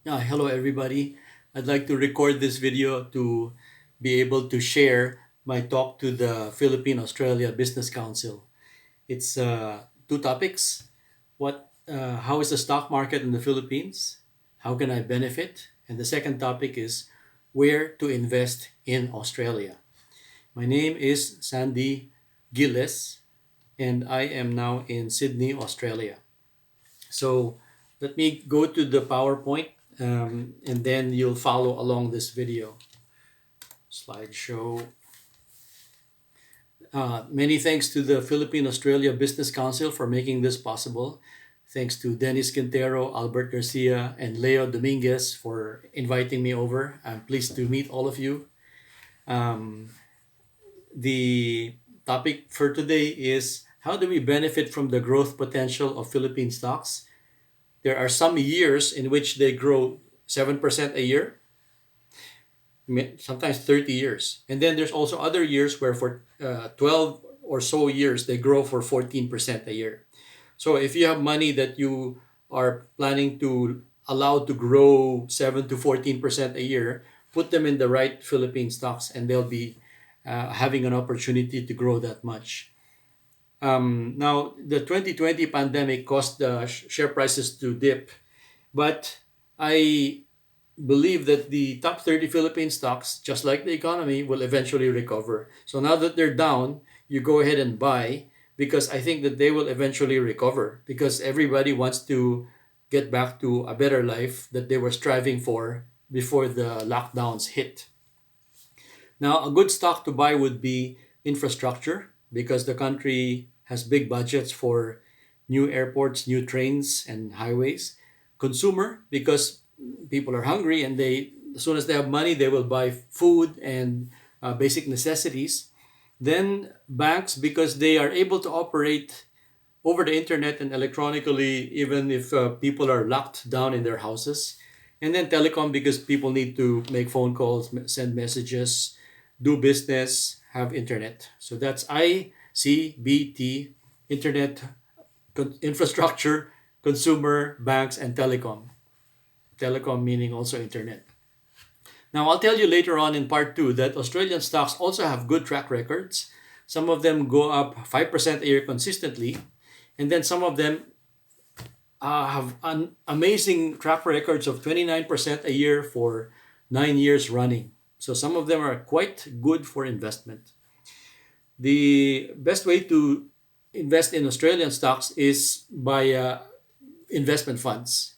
Hello everybody. I'd like to record this video to be able to share my talk to the Philippine Australia Business Council. It's two topics. How is the stock market in the Philippines? How can I benefit? And the second topic is where to invest in Australia. My name is Sandy Gilles and I am now in Sydney, Australia. So let me go to the PowerPoint and then you'll follow along this video. Slideshow. Many thanks to the Philippine Australia Business Council for making this possible. Thanks to Dennis Quintero, Albert Garcia, and Leo Dominguez for inviting me over. I'm pleased to meet all of you. Um, the topic for today is how do we benefit from the growth potential of Philippine stocks? There are some years in which they grow 7% a year, sometimes 30 years. And then there's also other years where for 12 or so years, they grow for 14% a year. So if you have money that you are planning to allow to grow 7 to 14% a year, put them in the right Philippine stocks and they'll be having an opportunity to grow that much. Now, the 2020 pandemic caused the share prices to dip, but I believe that the top 30 Philippine stocks, just like the economy, will eventually recover. So now that they're down, you go ahead and buy because I think that they will eventually recover because everybody wants to get back to a better life that they were striving for before the lockdowns hit. Now, a good stock to buy would be infrastructure because the country has big budgets for new airports, new trains, and highways. Consumer because people are hungry and they as soon as they have money they will buy food and basic necessities. Then banks because they are able to operate over the internet and electronically even if people are locked down in their houses. And then telecom because people need to make phone calls, send messages, do business, have internet. So that's ICBT, internet, infrastructure, consumer, banks, and telecom. Telecom meaning also internet. Now, I'll tell you later on in part two that Australian stocks also have good track records. Some of them go up 5% a year consistently, and then some of them have an amazing track records of 29% a year for 9 years running. So some of them are quite good for investment. The best way to invest in Australian stocks is by investment funds,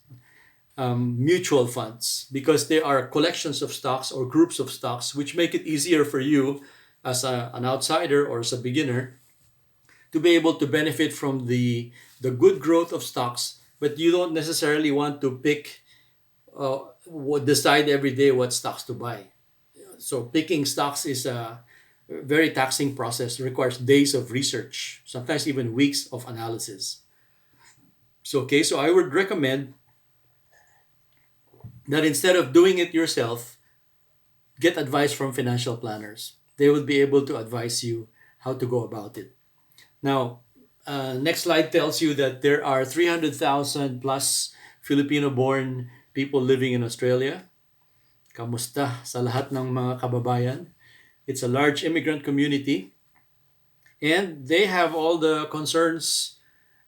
mutual funds, because there are collections of stocks or groups of stocks which make it easier for you as an outsider or as a beginner to be able to benefit from the good growth of stocks, but you don't necessarily want to pick, decide every day what stocks to buy. So picking stocks is a very taxing process, requires days of research, sometimes even weeks of analysis. So I would recommend that instead of doing it yourself, get advice from financial planners. They will be able to advise you how to go about it. Now, next slide tells you that there are 300,000 plus Filipino-born people living in Australia. Kamusta sa lahat ng mga kababayan? It's a large immigrant community and they have all the concerns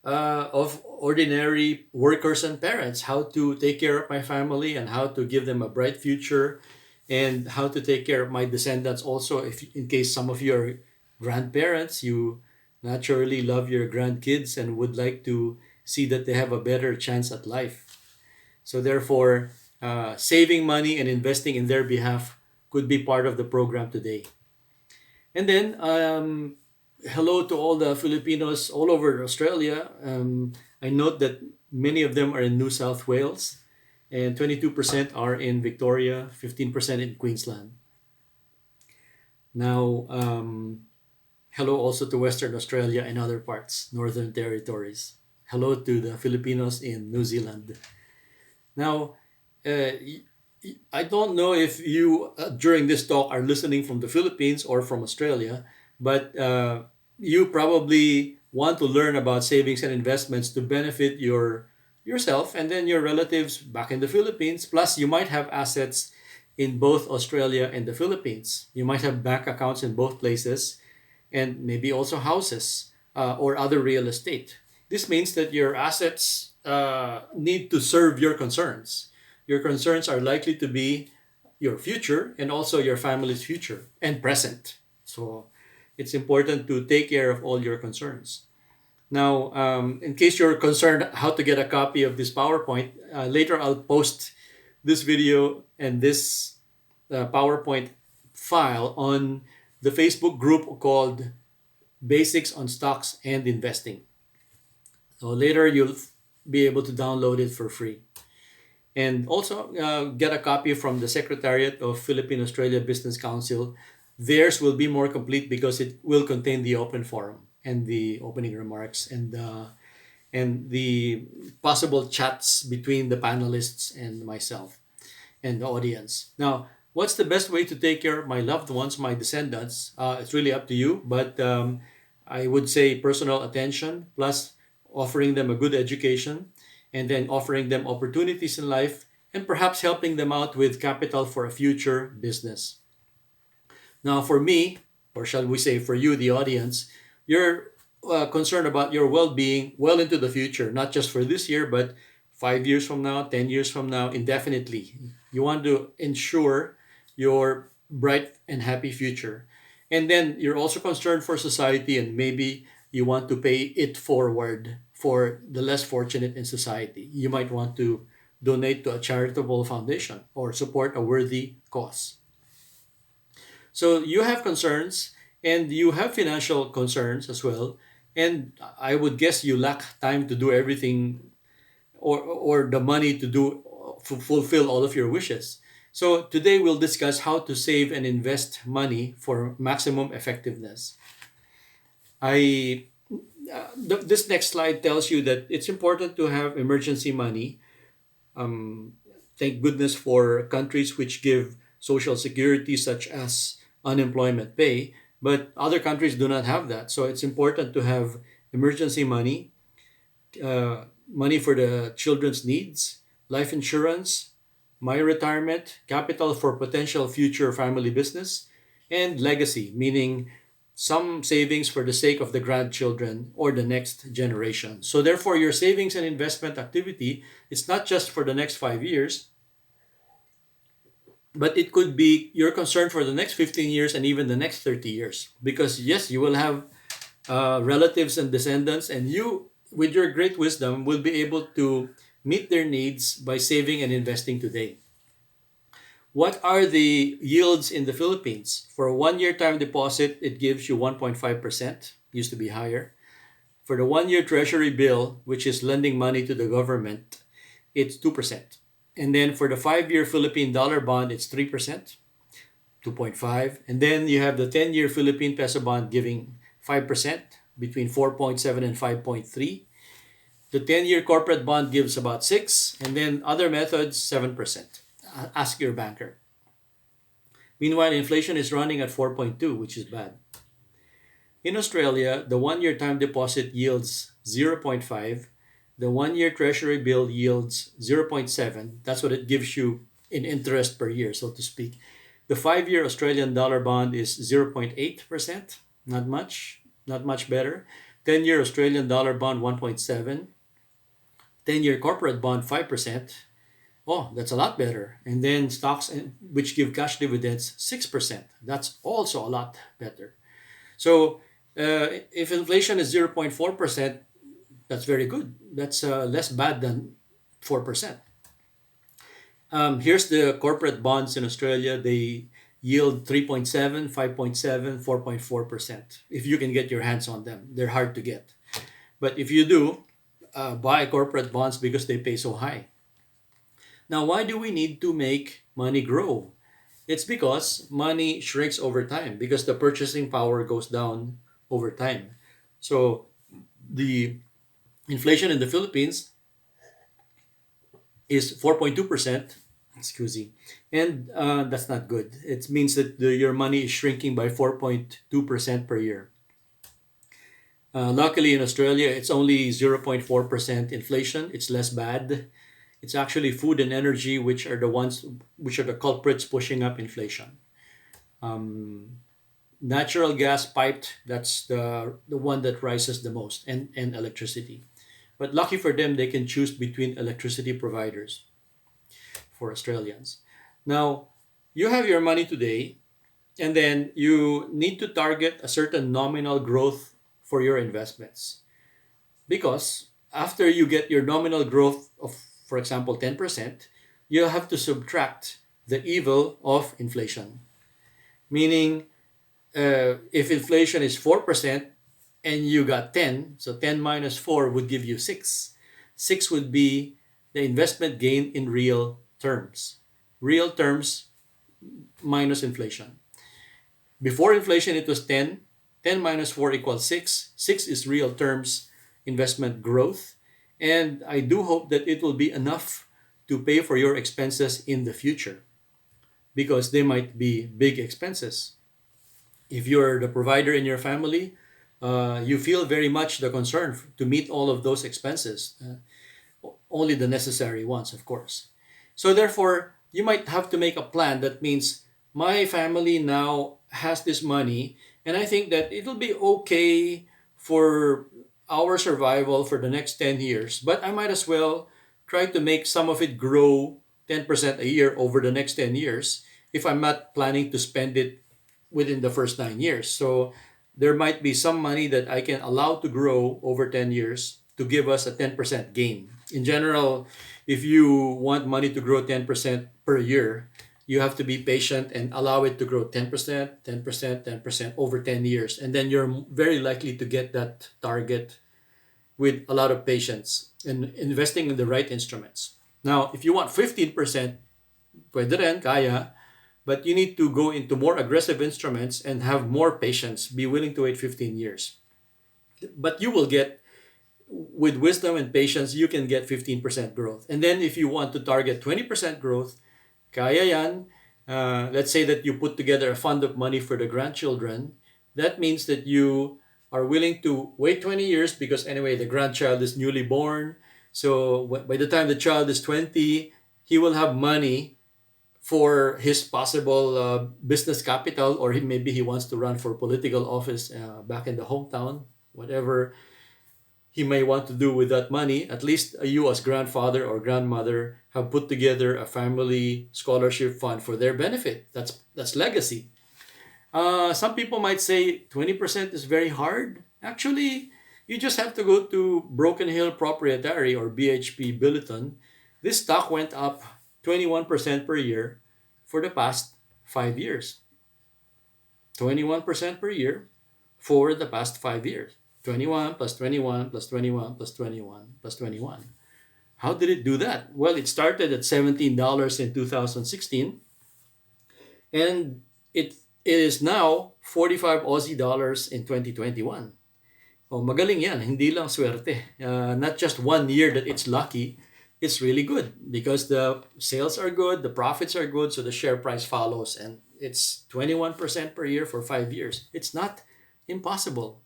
of ordinary workers and parents, how to take care of my family and how to give them a bright future and how to take care of my descendants also. If in case some of you are grandparents, you naturally love your grandkids and would like to see that they have a better chance at life. So therefore, saving money and investing in their behalf could be part of the program today. And then, hello to all the Filipinos all over Australia. I note that many of them are in New South Wales, and 22% are in Victoria, 15% in Queensland. Now, hello also to Western Australia and other parts, Northern Territories. Hello to the Filipinos in New Zealand. Now, I don't know if you, during this talk, are listening from the Philippines or from Australia, but you probably want to learn about savings and investments to benefit your yourself and then your relatives back in the Philippines. Plus, you might have assets in both Australia and the Philippines. You might have bank accounts in both places and maybe also houses or other real estate. This means that your assets need to serve your concerns. Your concerns are likely to be your future and also your family's future and present. So it's important to take care of all your concerns. Now, in case you're concerned how to get a copy of this PowerPoint, later I'll post this video and this PowerPoint file on the Facebook group called Basics on Stocks and Investing. So later you'll be able to download it for free. And also get a copy from the Secretariat of Philippine Australia Business Council. Theirs will be more complete because it will contain the open forum and the opening remarks and the possible chats between the panelists and myself and the audience. Now, what's the best way to take care of my loved ones, my descendants? It's really up to you, but I would say personal attention plus offering them a good education and then offering them opportunities in life and perhaps helping them out with capital for a future business. Now, for me, or shall we say for you, the audience, you're concerned about your well being well into the future, not just for this year, but 5 years from now, 10 years from now, indefinitely. You want to ensure your bright and happy future. And then you're also concerned for society, and maybe you want to pay it forward for the less fortunate in society. You might want to donate to a charitable foundation or support a worthy cause. So you have concerns and you have financial concerns as well. And I would guess you lack time to do everything or the money to fulfill all of your wishes. So today we'll discuss how to save and invest money for maximum effectiveness. I this next slide tells you that it's important to have emergency money. Thank goodness for countries which give social security such as unemployment pay, but other countries do not have that. So it's important to have emergency money, money for the children's needs, life insurance, my retirement, capital for potential future family business, and legacy, meaning some savings for the sake of the grandchildren or the next generation. So therefore, your savings and investment activity is not just for the next 5 years, but it could be your concern for the next 15 years and even the next 30 years. Because yes, you will have relatives and descendants, and you, with your great wisdom, will be able to meet their needs by saving and investing today. What are the yields in the Philippines? For a 1 year time deposit, it gives you 1.5%, used to be higher. For the 1 year treasury bill, which is lending money to the government, it's 2%. And then for the 5 year Philippine dollar bond, it's 3%, 2.5. And then you have the 10 year Philippine peso bond giving 5%, between 4.7 and 5.3. The 10 year corporate bond gives about 6, and then other methods 7%. Ask your banker. Meanwhile, inflation is running at 4.2, which is bad. In Australia, the 1 year time deposit yields 0.5. The 1 year treasury bill yields 0.7. That's what it gives you in interest per year, so to speak. The 5 year Australian dollar bond is 0.8%. Not much better. 10 year Australian dollar bond 1.7. 10 year corporate bond 5%. Oh, that's a lot better. And then stocks, which give cash dividends, 6%. That's also a lot better. So if inflation is 0.4%, that's very good. That's less bad than 4%. Here's the corporate bonds in Australia. They yield 3.7, 5.7, 4.4%. If you can get your hands on them, they're hard to get. But if you do, buy corporate bonds because they pay so high. Now, why do we need to make money grow? It's because money shrinks over time because the purchasing power goes down over time. So the inflation in the Philippines is 4.2%, excuse me, and that's not good. It means that your money is shrinking by 4.2% per year. Luckily, in Australia, it's only 0.4% inflation. It's less bad. It's actually food and energy which are the culprits pushing up inflation. Um, Natural gas piped, that's the one that rises the most, and electricity. But lucky for them, they can choose between electricity providers for Australians. Now, you have your money today, and then you need to target a certain nominal growth for your investments. Because after you get your nominal growth of, for example, 10%, you have to subtract the evil of inflation. Meaning, if inflation is 4% and you got 10, so 10 minus 4 would give you 6. 6 would be the investment gain in real terms. Real terms minus inflation. Before inflation, it was 10. 10 minus 4 equals 6. 6 is real terms investment growth. And I do hope that it will be enough to pay for your expenses in the future, because they might be big expenses. If you're the provider in your family, you feel very much the concern to meet all of those expenses, only the necessary ones, of course. So, therefore, you might have to make a plan that means my family now has this money, and I think that it'll be okay for our survival for the next 10 years, but I might as well try to make some of it grow 10% a year over the next 10 years if I'm not planning to spend it within the first 9 years. So there might be some money that I can allow to grow over 10 years to give us a 10% gain. In general, if you want money to grow 10% per year, you have to be patient and allow it to grow 10%, 10%, 10% over 10 years. And then you're very likely to get that target with a lot of patience and investing in the right instruments. Now, if you want 15%, pwede rin, kaya, but you need to go into more aggressive instruments and have more patience. Be willing to wait 15 years. But you will get, with wisdom and patience, you can get 15% growth. And then if you want to target 20% growth, kaya yan. Let's say that you put together a fund of money for the grandchildren. That means that you are willing to wait 20 years because anyway, the grandchild is newly born. So by the time the child is 20, he will have money for his possible business capital, or maybe he wants to run for political office back in the hometown, whatever he may want to do with that money. At least you as grandfather or grandmother have put together a family scholarship fund for their benefit. That's legacy. Some people might say 20% is very hard. Actually, you just have to go to Broken Hill Proprietary or BHP Billiton. This stock went up 21% per year for the past 5 years. 21% per year for the past 5 years. 21 plus 21 plus 21 plus 21 plus 21. How did it do that? Well, it started at $17 in 2016, and it is now 45 Aussie dollars in 2021. Oh, magaling yan. Hindi lang swerte. Not just 1 year that it's lucky. It's really good because the sales are good, the profits are good, so the share price follows. And it's 21% per year for 5 years. It's not impossible.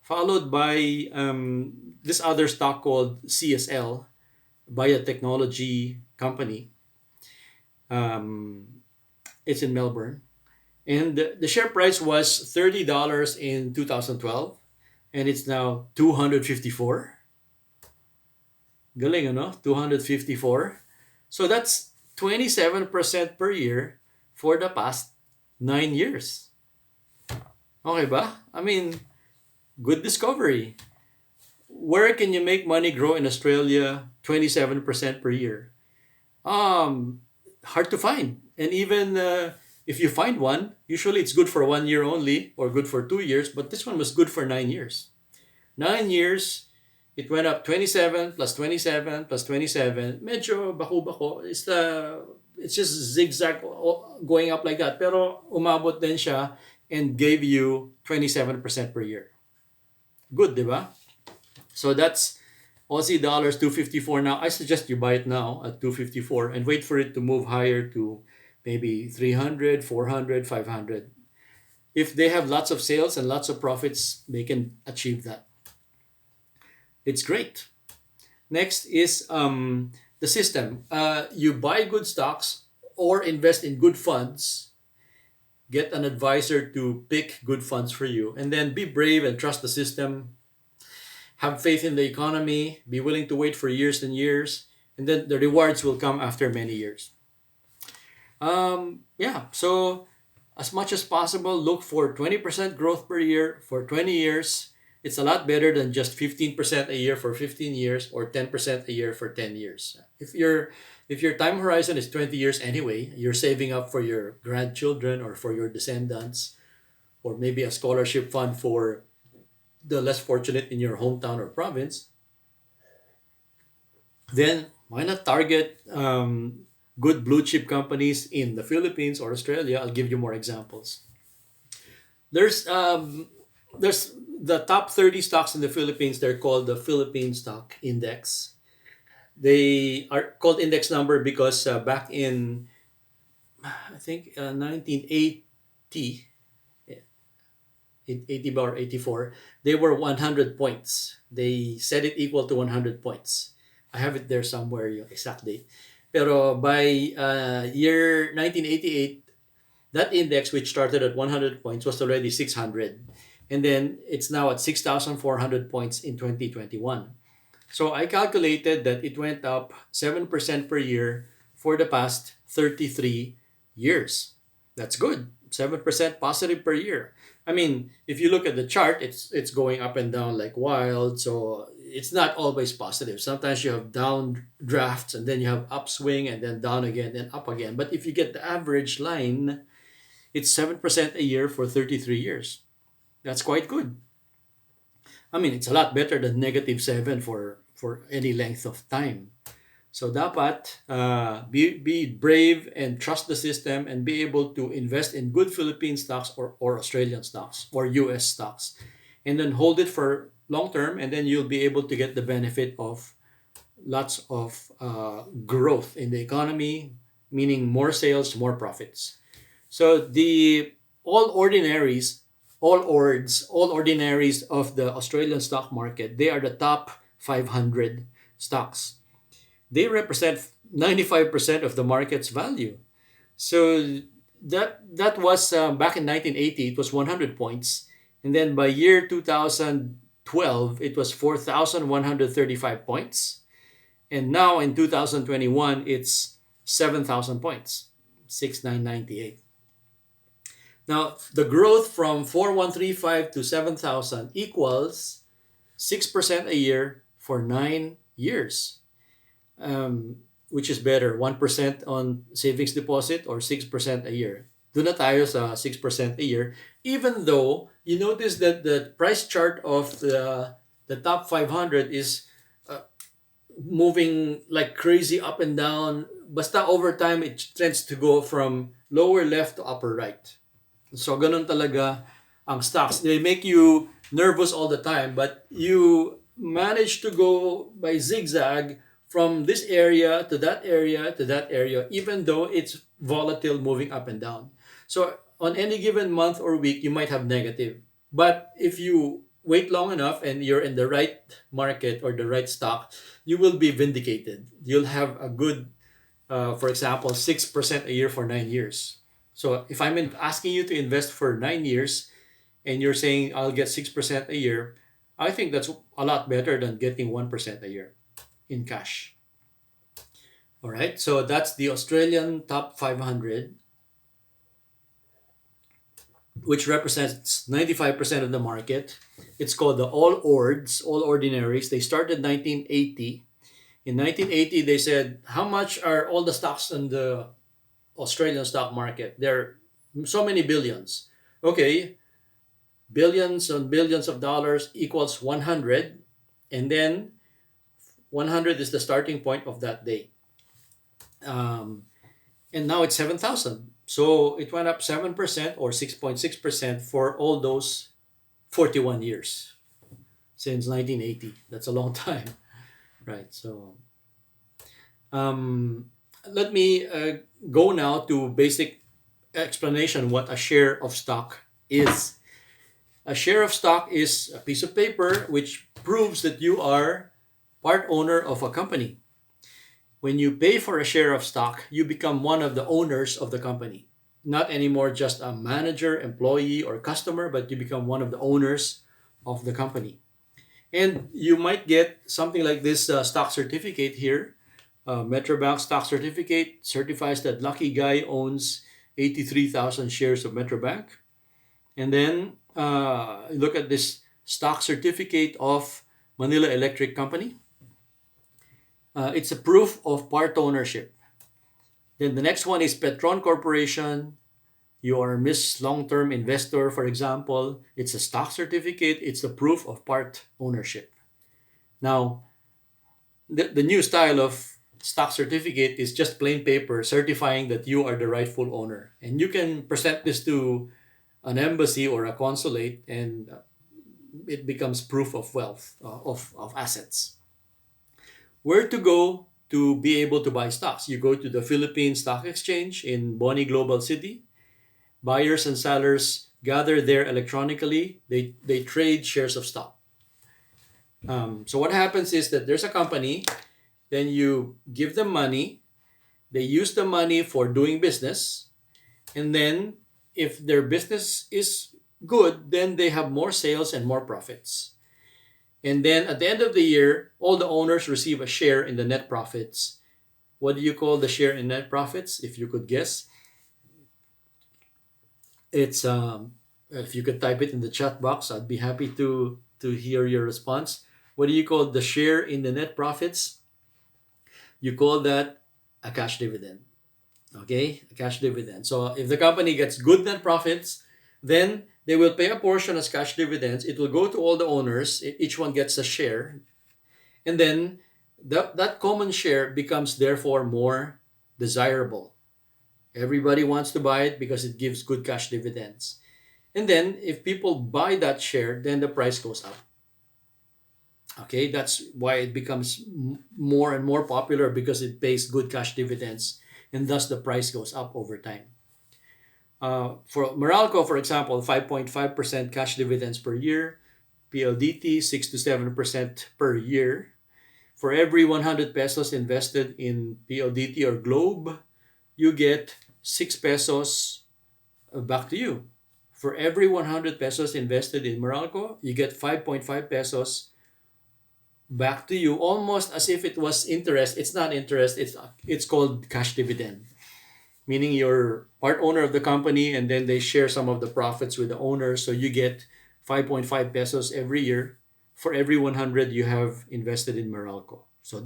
Followed by this other stock called CSL, biotechnology company. It's in Melbourne. And the share price was $30 in 2012, and it's now 254. Galing, ano? 254. So that's 27% per year for the past 9 years. Okay ba? I mean, good discovery. Where can you make money grow in Australia 27% per year? Hard to find. And even if you find one, usually it's good for 1 year only or good for 2 years, but this one was good for 9 years. 9 years, it went up 27 plus 27 plus 27. Medyo bako-bako. It's just zigzag going up like that. Pero umabot din siya and gave you 27% per year. Good, di ba? So that's Aussie dollars 254 now. I suggest you buy it now at 254 and wait for it to move higher to maybe 300, 400, 500. if they have lots of sales and lots of profits, they can achieve that. It's great. Next is the system. You buy good stocks or invest in good funds, get an advisor to pick good funds for you, and then be brave and trust the system. Have faith in the economy, be willing to wait for years and years, and then the rewards will come after many years. Yeah, so as much as possible, look for 20% growth per year for 20 years. It's a lot better than just 15% a year for 15 years or 10% a year for 10 years. If your time horizon is 20 years anyway, you're saving up for your grandchildren or for your descendants, or maybe a scholarship fund for the less fortunate in your hometown or province, then why not target good blue chip companies in the Philippines or Australia? I'll give you more examples. There's the top 30 stocks in the Philippines. They're called the Philippine Stock Index. They are called index number because back in, I think, 1980, yeah, 80 or 84, they were 100 points. They set it equal to 100 points. I have it there somewhere, yung exact date. Pero by year 1988, that index, which started at 100 points, was already 600. And then it's now at 6,400 points in 2021. So I calculated that it went up 7% per year for the past 33 years. That's good. 7% positive per year. I mean, if you look at the chart, it's going up and down like wild. So it's not always positive. Sometimes you have down drafts and then you have upswing and then down again and up again. But if you get the average line, it's 7% a year for 33 years. That's quite good. I mean, it's a lot better than -7 for any length of time. So dapat be brave and trust the system and be able to invest in good Philippine stocks or Australian stocks or US stocks, and then hold it for long term, and then you'll be able to get the benefit of lots of growth in the economy, meaning more sales, more profits. So the all ordinaries, all ordinaries of the Australian stock market, they are the top 500 stocks. They represent 95% of the market's value. So that was back in 1980, it was 100 points. And then by year 2012, it was 4,135 points. And now in 2021, it's 7,000 points, 6,998. Now, the growth from 4,135 to 7,000 equals 6% a year for 9 years. Which is better, 1% on savings deposit or 6% a year? Doon na tayo sa 6% a year. Even though you notice that the price chart of the top 500 is moving like crazy up and down. Basta over time, it tends to go from lower left to upper right. So ganun talaga ang stocks. They make you nervous all the time, but you manage to go by zigzag from this area to that area to that area, even though it's volatile, moving up and down. So on any given month or week, you might have negative. But if you wait long enough and you're in the right market or the right stock, you will be vindicated. You'll have a good, for example, 6% a year for 9 years. So if I'm asking you to invest for 9 years and you're saying I'll get 6% a year, I think that's a lot better than getting 1% a year in cash. All right, so that's the Australian top 500, which represents 95% of the market. It's called the All Ords, All Ordinaries. They started 1980. In 1980, they said, how much are all the stocks in the Australian stock market? There are so many billions. Okay, billions and billions of dollars equals 100. And then 100 is the starting point of that day. And now it's 7,000. So it went up 7% or 6.6% for all those 41 years since 1980. That's a long time, right? So let me go now to basic explanation what a share of stock is a share of stock is a piece of paper which proves that you are part owner of a company. When you pay for a share of stock, you become one of the owners of the company. Not anymore just a manager, employee, or customer, but you become one of the owners of the company. And you might get something like this stock certificate here. Metrobank stock certificate certifies that Lucky Guy owns 83,000 shares of Metrobank. And then look at this stock certificate of Manila Electric Company. It's a proof of part ownership. Then the next one is Petron Corporation. You are Miss Long-Term Investor, for example. It's a stock certificate. It's a proof of part ownership. Now, the new style of stock certificate is just plain paper certifying that you are the rightful owner. And you can present this to an embassy or a consulate, and it becomes proof of wealth, of assets. Where to go to be able to buy stocks? You go to the Philippine Stock Exchange in Boni Global City. Buyers and sellers gather there electronically. They trade shares of stock. So what happens is that there's a company, then you give them money, they use the money for doing business, and then if their business is good, then they have more sales and more profits. And then at the end of the year, all the owners receive a share in the net profits. What do you call the share in net profits? If you could guess, it's if you could type it in the chat box, I'd be happy to hear your response. What do you call the share in the net profits? You call that a cash dividend. Okay, a cash dividend. So if the company gets good net profits, then they will pay a portion as cash dividends. It will go to all the owners. Each one gets a share. And then that common share becomes therefore more desirable. Everybody wants to buy it because it gives good cash dividends. And then if people buy that share, then the price goes up. Okay, that's why it becomes more and more popular, because it pays good cash dividends, and thus the price goes up over time. For Meralco, for example, 5.5% cash dividends per year. PLDT, 6 to 7% per year. For every 100 pesos invested in PLDT or Globe, you get 6 pesos back to you. For every 100 pesos invested in Meralco, you get 5.5 pesos back to you, almost as if it was interest. It's not interest, it's called cash dividend. Meaning you're part owner of the company, and then they share some of the profits with the owner, so you get 5.5 pesos every year for every 100 you have invested in Meralco. So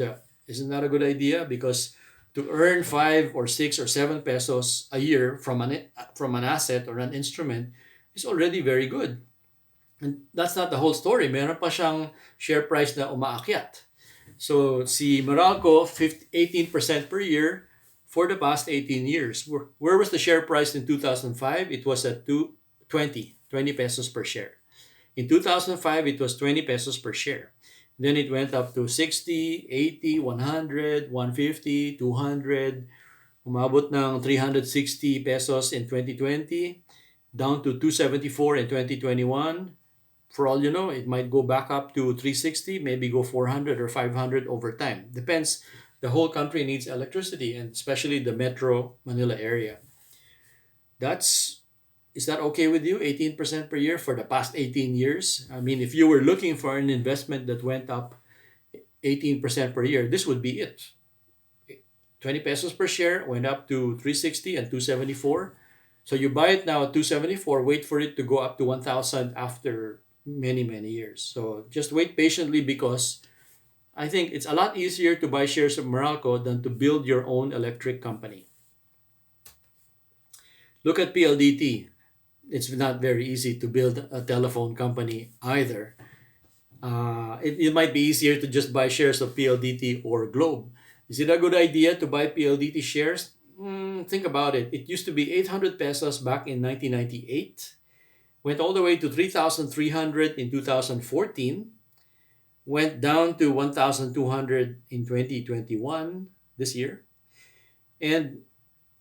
isn't that a good idea? Because to earn 5 or 6 or 7 pesos a year from an asset or an instrument is already very good. And that's not the whole story. Meron pa siyang share price na umaakyat. So si Meralco, 18% per year for the past 18 years. Where was the share price in 2005? It was at 20 pesos per share. In 2005, it was 20 pesos per share. Then it went up to 60, 80, 100, 150, 200. Umabot ng 360 pesos in 2020, down to 274 in 2021. For all you know, it might go back up to 360, maybe go 400 or 500 over time. Depends. The whole country needs electricity, and especially the Metro Manila area. Is that okay with you? 18% per year for the past 18 years? I mean, if you were looking for an investment that went up 18% per year, this would be it. 20 pesos per share went up to 360 and 274. So you buy it now at 274, wait for it to go up to 1,000 after many, many years. So just wait patiently, because I think it's a lot easier to buy shares of Meralco than to build your own electric company. Look at PLDT. It's not very easy to build a telephone company either. It might be easier to just buy shares of PLDT or Globe. Is it a good idea to buy PLDT shares? Think about it. It used to be 800 pesos back in 1998. Went all the way to 3,300 in 2014. Went down to 1,200 in 2021, this year. And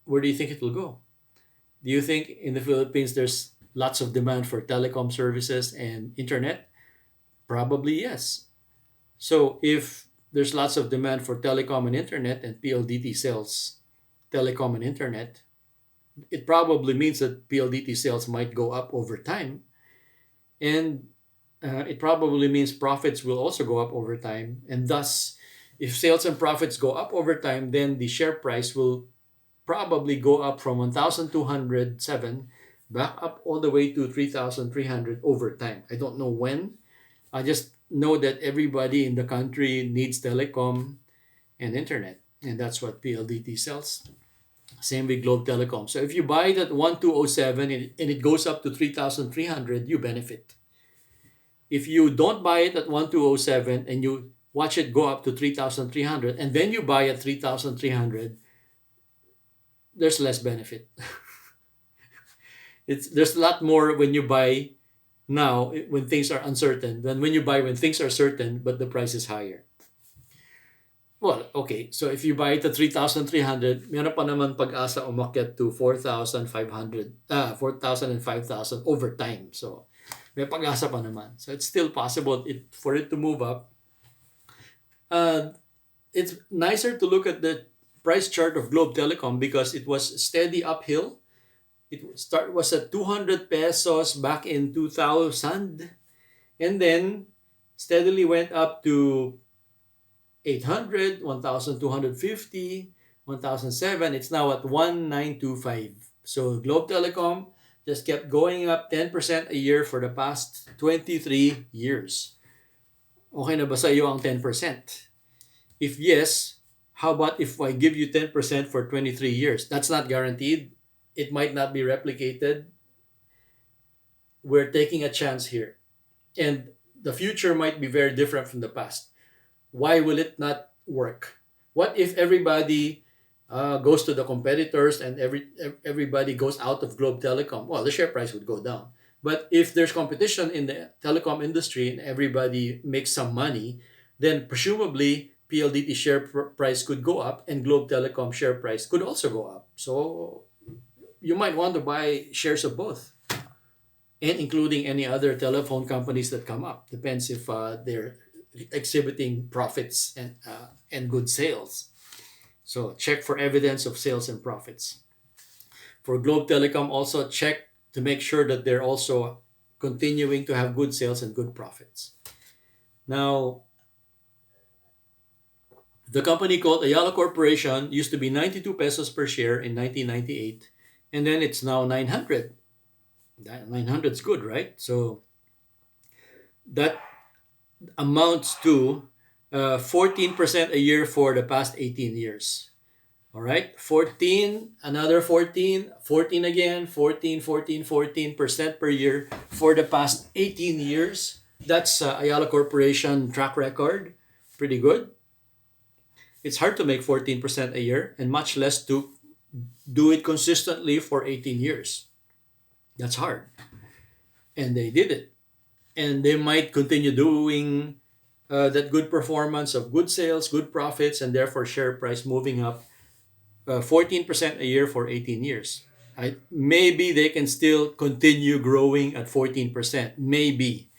where do you think it will go? Do you think in the Philippines there's lots of demand for telecom services and internet? Probably yes. So if there's lots of demand for telecom and internet and PLDT sells telecom and internet, it probably means that PLDT sales might go up over time. And it probably means profits will also go up over time. And thus, if sales and profits go up over time, then the share price will probably go up from 1,207 back up all the way to 3,300 over time. I don't know when. I just know that everybody in the country needs telecom and internet, and that's what PLDT sells. Same with Globe Telecom. So if you buy it at 1,207 and it goes up to 3,300, you benefit. If you don't buy it at 1,207 and you watch it go up to 3,300 and then you buy at 3,300, there's less benefit. There's a lot more when you buy now when things are uncertain than when you buy when things are certain but the price is higher. Well, okay. So if you buy it at 3,300, meron pa naman pag-asa umakyat to 4,500, 4,000 and 5,000 over time. So may pag-asa pa naman. So it's still possible for it to move up. It's nicer to look at the price chart of Globe Telecom because it was steady uphill. It was at 200 pesos back in 2000 and then steadily went up to 800, 1,250, 1,007. It's now at 1,925. So Globe Telecom just kept going up 10% a year for the past 23 years. Okay na ba sa iyo ang 10%? If yes, how about if I give you 10% for 23 years? That's not guaranteed. It might not be replicated. We're taking a chance here. And the future might be very different from the past. Why will it not work? What if everybody goes to the competitors and everybody goes out of Globe Telecom? Well, the share price would go down. But if there's competition in the telecom industry and everybody makes some money, then presumably PLDT share price could go up and Globe Telecom share price could also go up. So you might want to buy shares of both, and including any other telephone companies that come up. Depends if they're exhibiting profits and good sales. So check for evidence of sales and profits. For Globe Telecom, also check to make sure that they're also continuing to have good sales and good profits. Now, the company called Ayala Corporation used to be 92 pesos per share in 1998, and then it's now 900. 900 is good, right? So that amounts to 14% a year for the past 18 years. All right, 14, another 14, 14 again, 14, 14, 14% per year for the past 18 years. That's Ayala Corporation track record. Pretty good. It's hard to make 14% a year and much less to do it consistently for 18 years. That's hard. And they did it. And they might continue doing that good performance of good sales, good profits, and therefore share price moving up 14% a year for 18 years. Maybe they can still continue growing at 14%. Maybe.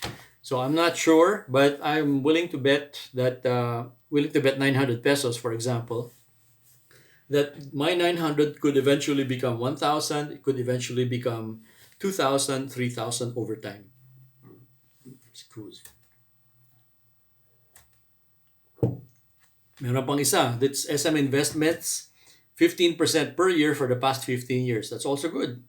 So I'm not sure, but I'm willing to bet that 900 pesos, for example, that my 900 could eventually become 1,000. It could eventually become 2,000, 3,000 over time. Excuse. Meron pang isa. That's SM Investments. 15% per year for the past 15 years. That's also good.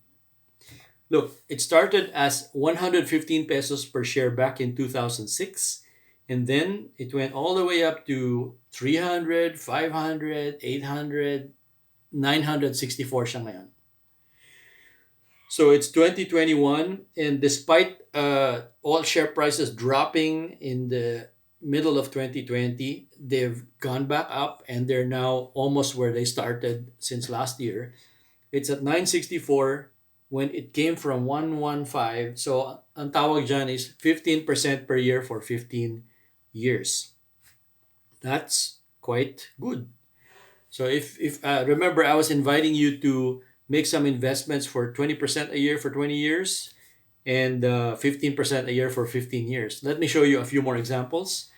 Look, it started as 115 pesos per share back in 2006. And then it went all the way up to 300, 500, 800, 964 siya ngayon. So it's 2021, and despite all share prices dropping in the middle of 2020, they've gone back up and they're now almost where they started since last year. It's at 964 when it came from 115. So ang tawag dyan is 15% per year for 15 years. That's quite good. So if remember, I was inviting you to make some investments for 20% a year for 20 years. and 15% a year for 15 years. Let me show you a few more examples.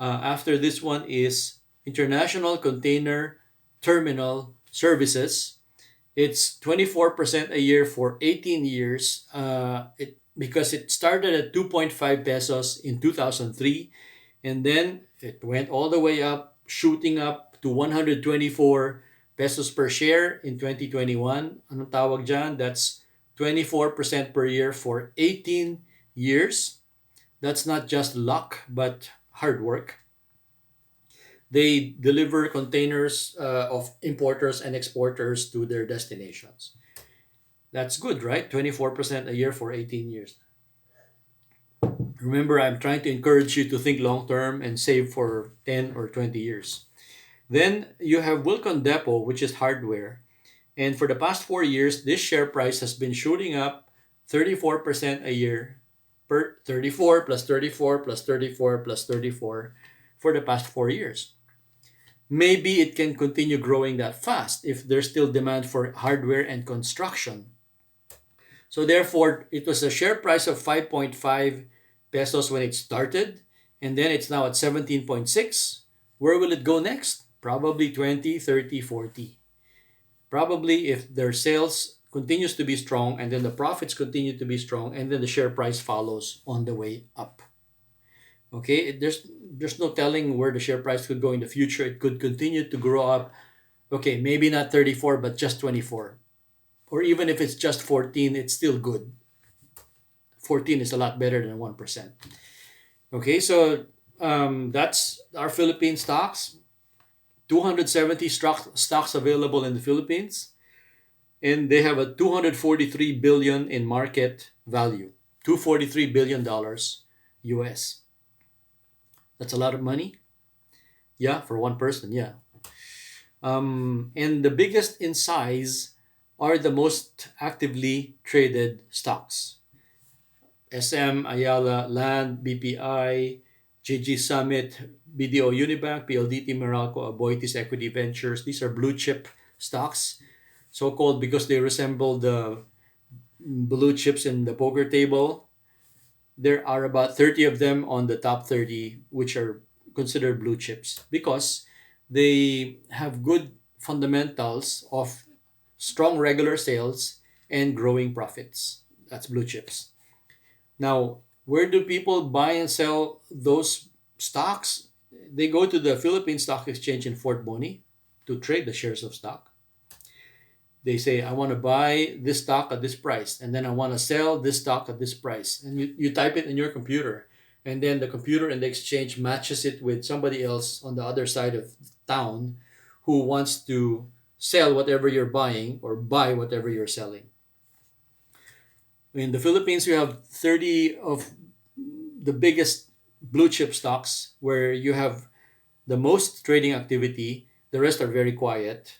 After this one is International Container Terminal Services. It's 24% a year for 18 years. Because it started at 2.5 pesos in 2003, and then it went all the way up, shooting up to 124 pesos per share in 2021. Anong tawag dyan? That's 24% per year for 18 years. That's not just luck, but hard work. They deliver containers of importers and exporters to their destinations. That's good, right? 24% a year for 18 years. Remember, I'm trying to encourage you to think long term and save for 10 or 20 years. Then you have Wilcon Depot, which is hardware. And for the past 4 years, this share price has been shooting up 34% a year, per 34 plus 34 plus 34 plus 34 for the past 4 years. Maybe it can continue growing that fast if there's still demand for hardware and construction. So therefore, it was a share price of 5.5 pesos when it started, and then it's now at 17.6. Where will it go next? Probably 20, 30, 40. Probably if their sales continues to be strong and then the profits continue to be strong and then the share price follows on the way up. Okay, there's no telling where the share price could go in the future. It could continue to grow up. Okay, maybe not 34 but just 24. Or even if it's just 14, it's still good. 14 is a lot better than 1%. Okay, so that's our Philippine stocks. 270 stocks available in the Philippines, and they have a 243 billion in market value. $243 billion US. That's a lot of money. Yeah, for one person, yeah. And the biggest in size are the most actively traded stocks. SM, Ayala, Land, BPI, JG Summit, BDO Unibank, PLDT, Meralco, Aboitiz Equity Ventures. These are blue chip stocks, so-called because they resemble the blue chips in the poker table. There are about 30 of them on the top 30, which are considered blue chips because they have good fundamentals of strong regular sales and growing profits. That's blue chips. Now, where do people buy and sell those stocks? They go to the Philippine Stock Exchange in Fort Boni to trade the shares of stock. They say, I want to buy this stock at this price, and then I want to sell this stock at this price. And you type it in your computer, and then the computer and the exchange matches it with somebody else on the other side of town who wants to sell whatever you're buying or buy whatever you're selling. In the Philippines, we have 30 of the biggest blue chip stocks where you have the most trading activity. The rest are very quiet.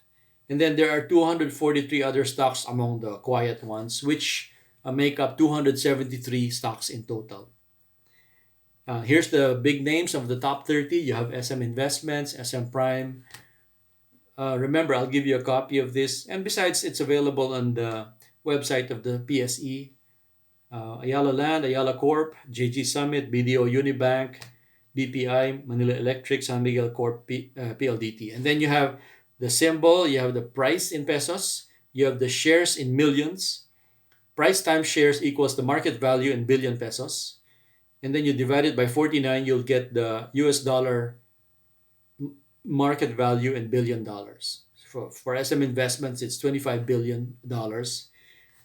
And then there are 243 other stocks among the quiet ones, which make up 273 stocks in total. Here's the big names of the top 30. You have SM Investments, SM Prime. Remember, I'll give you a copy of this. And besides, it's available on the website of the PSE. Ayala Land, Ayala Corp, JG Summit, BDO Unibank, BPI, Manila Electric, San Miguel Corp, PLDT. And then you have the symbol, you have the price in pesos, you have the shares in millions. Price times shares equals the market value in billion pesos. And then you divide it by 49, you'll get the US dollar market value in billion dollars. For SM Investments, it's $25 billion.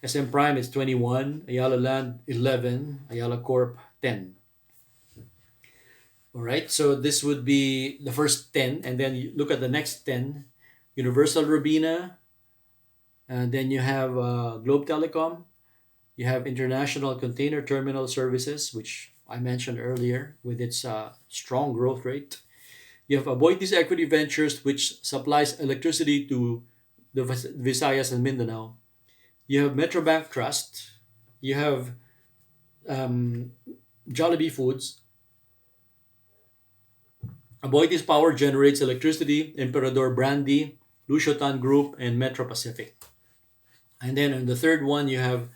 SM Prime is 21, Ayala Land 11, Ayala Corp 10. All right, so this would be the first 10, and then you look at the next 10. Universal Robina, and then you have Globe Telecom, you have International Container Terminal Services, which I mentioned earlier with its strong growth rate. You have Aboitiz Equity Ventures, which supplies electricity to the Visayas and Mindanao. You have Metrobank Trust. You have Jollibee Foods. Aboitiz Power generates electricity, Emperador Brandy, Lushotan Group, and Metro Pacific. And then on the third one, you have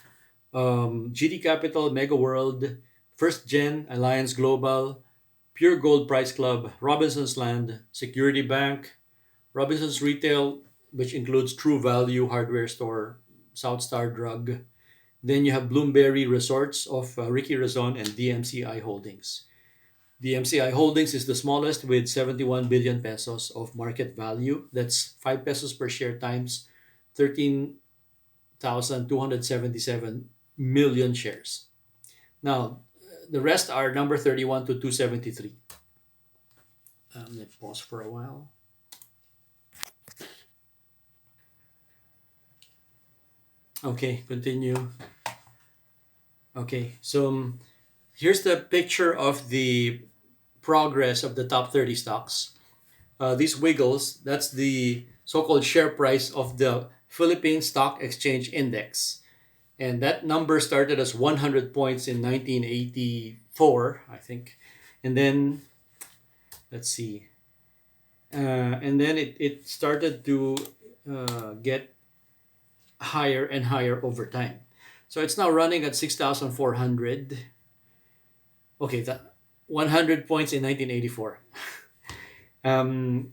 GD Capital, Mega World, First Gen, Alliance Global, Pure Gold Price Club, Robinson's Land, Security Bank, Robinson's Retail, which includes True Value Hardware Store, South Star Drug. Then you have Bloomberry Resorts of Ricky Razon and DMCI Holdings. DMCI Holdings is the smallest with 71 billion pesos of market value. That's 5 pesos per share times 13,277 million shares. Now, the rest are number 31 to 273. Let's pause for a while. Okay, continue. Okay, so here's the picture of the progress of the top 30 stocks. These wiggles, that's the so-called share price of the Philippine Stock Exchange Index. And that number started as 100 points in 1984, I think. And then, let's see. And then it started to get higher and higher over time. So it's now running at 6,400. Okay, 100 points in 1984. Um,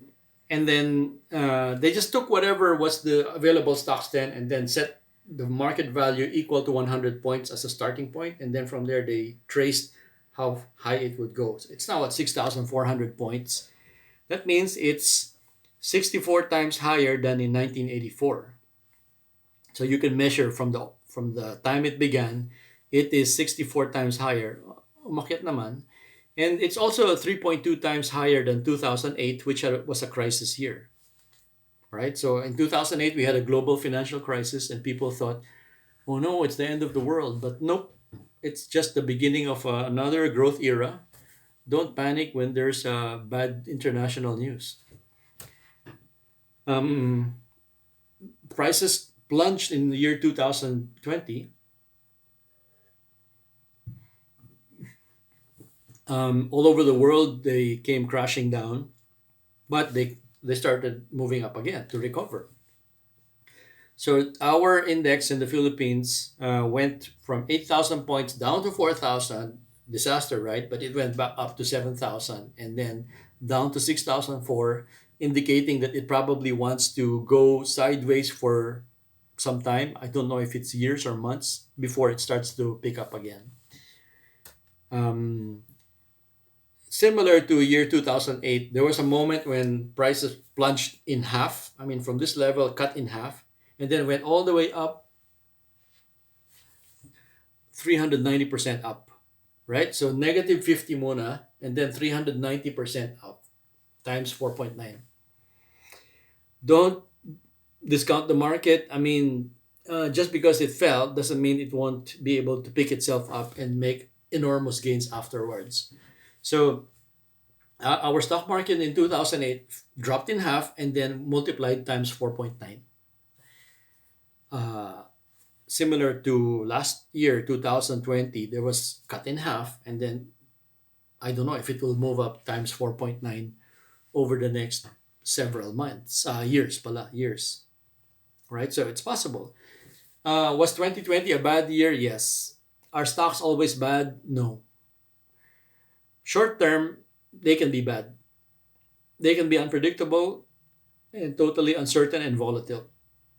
and then they just took whatever was the available stocks then and then set the market value equal to 100 points as a starting point. And then from there, they traced how high it would go. So it's now at 6,400 points. That means it's 64 times higher than in 1984. So you can measure from the time it began, it is 64 times higher. Umakyat naman. And it's also 3.2 times higher than 2008, which was a crisis year. Right? So in 2008, we had a global financial crisis, and people thought, oh no, it's the end of the world. But nope, it's just the beginning of another growth era. Don't panic when there's bad international news. Um, Prices plunged in the year 2020. All over the world, they came crashing down, but they started moving up again to recover. So our index in the Philippines went from 8,000 points down to 4,000. Disaster, right? But it went back up to 7,000 and then down to 6,004, indicating that it probably wants to go sideways for some time. I don't know if it's years or months before it starts to pick up again. Um, Similar to year 2008, there was a moment when prices plunged in half. I mean, from this level, cut in half, and then went all the way up 390% up, right? So negative 50 muna, and then 390% up times 4.9. Don't discount the market. I mean, just because it fell doesn't mean it won't be able to pick itself up and make enormous gains afterwards. So our stock market in 2008 dropped in half and then multiplied times 4.9. Similar to last year, 2020, there was cut in half and then I don't know if it will move up times 4.9 over the next several months, years, right? So it's possible. Was 2020 a bad year? Yes. Are stocks always bad? No. Short term, they can be bad. They can be unpredictable and totally uncertain and volatile.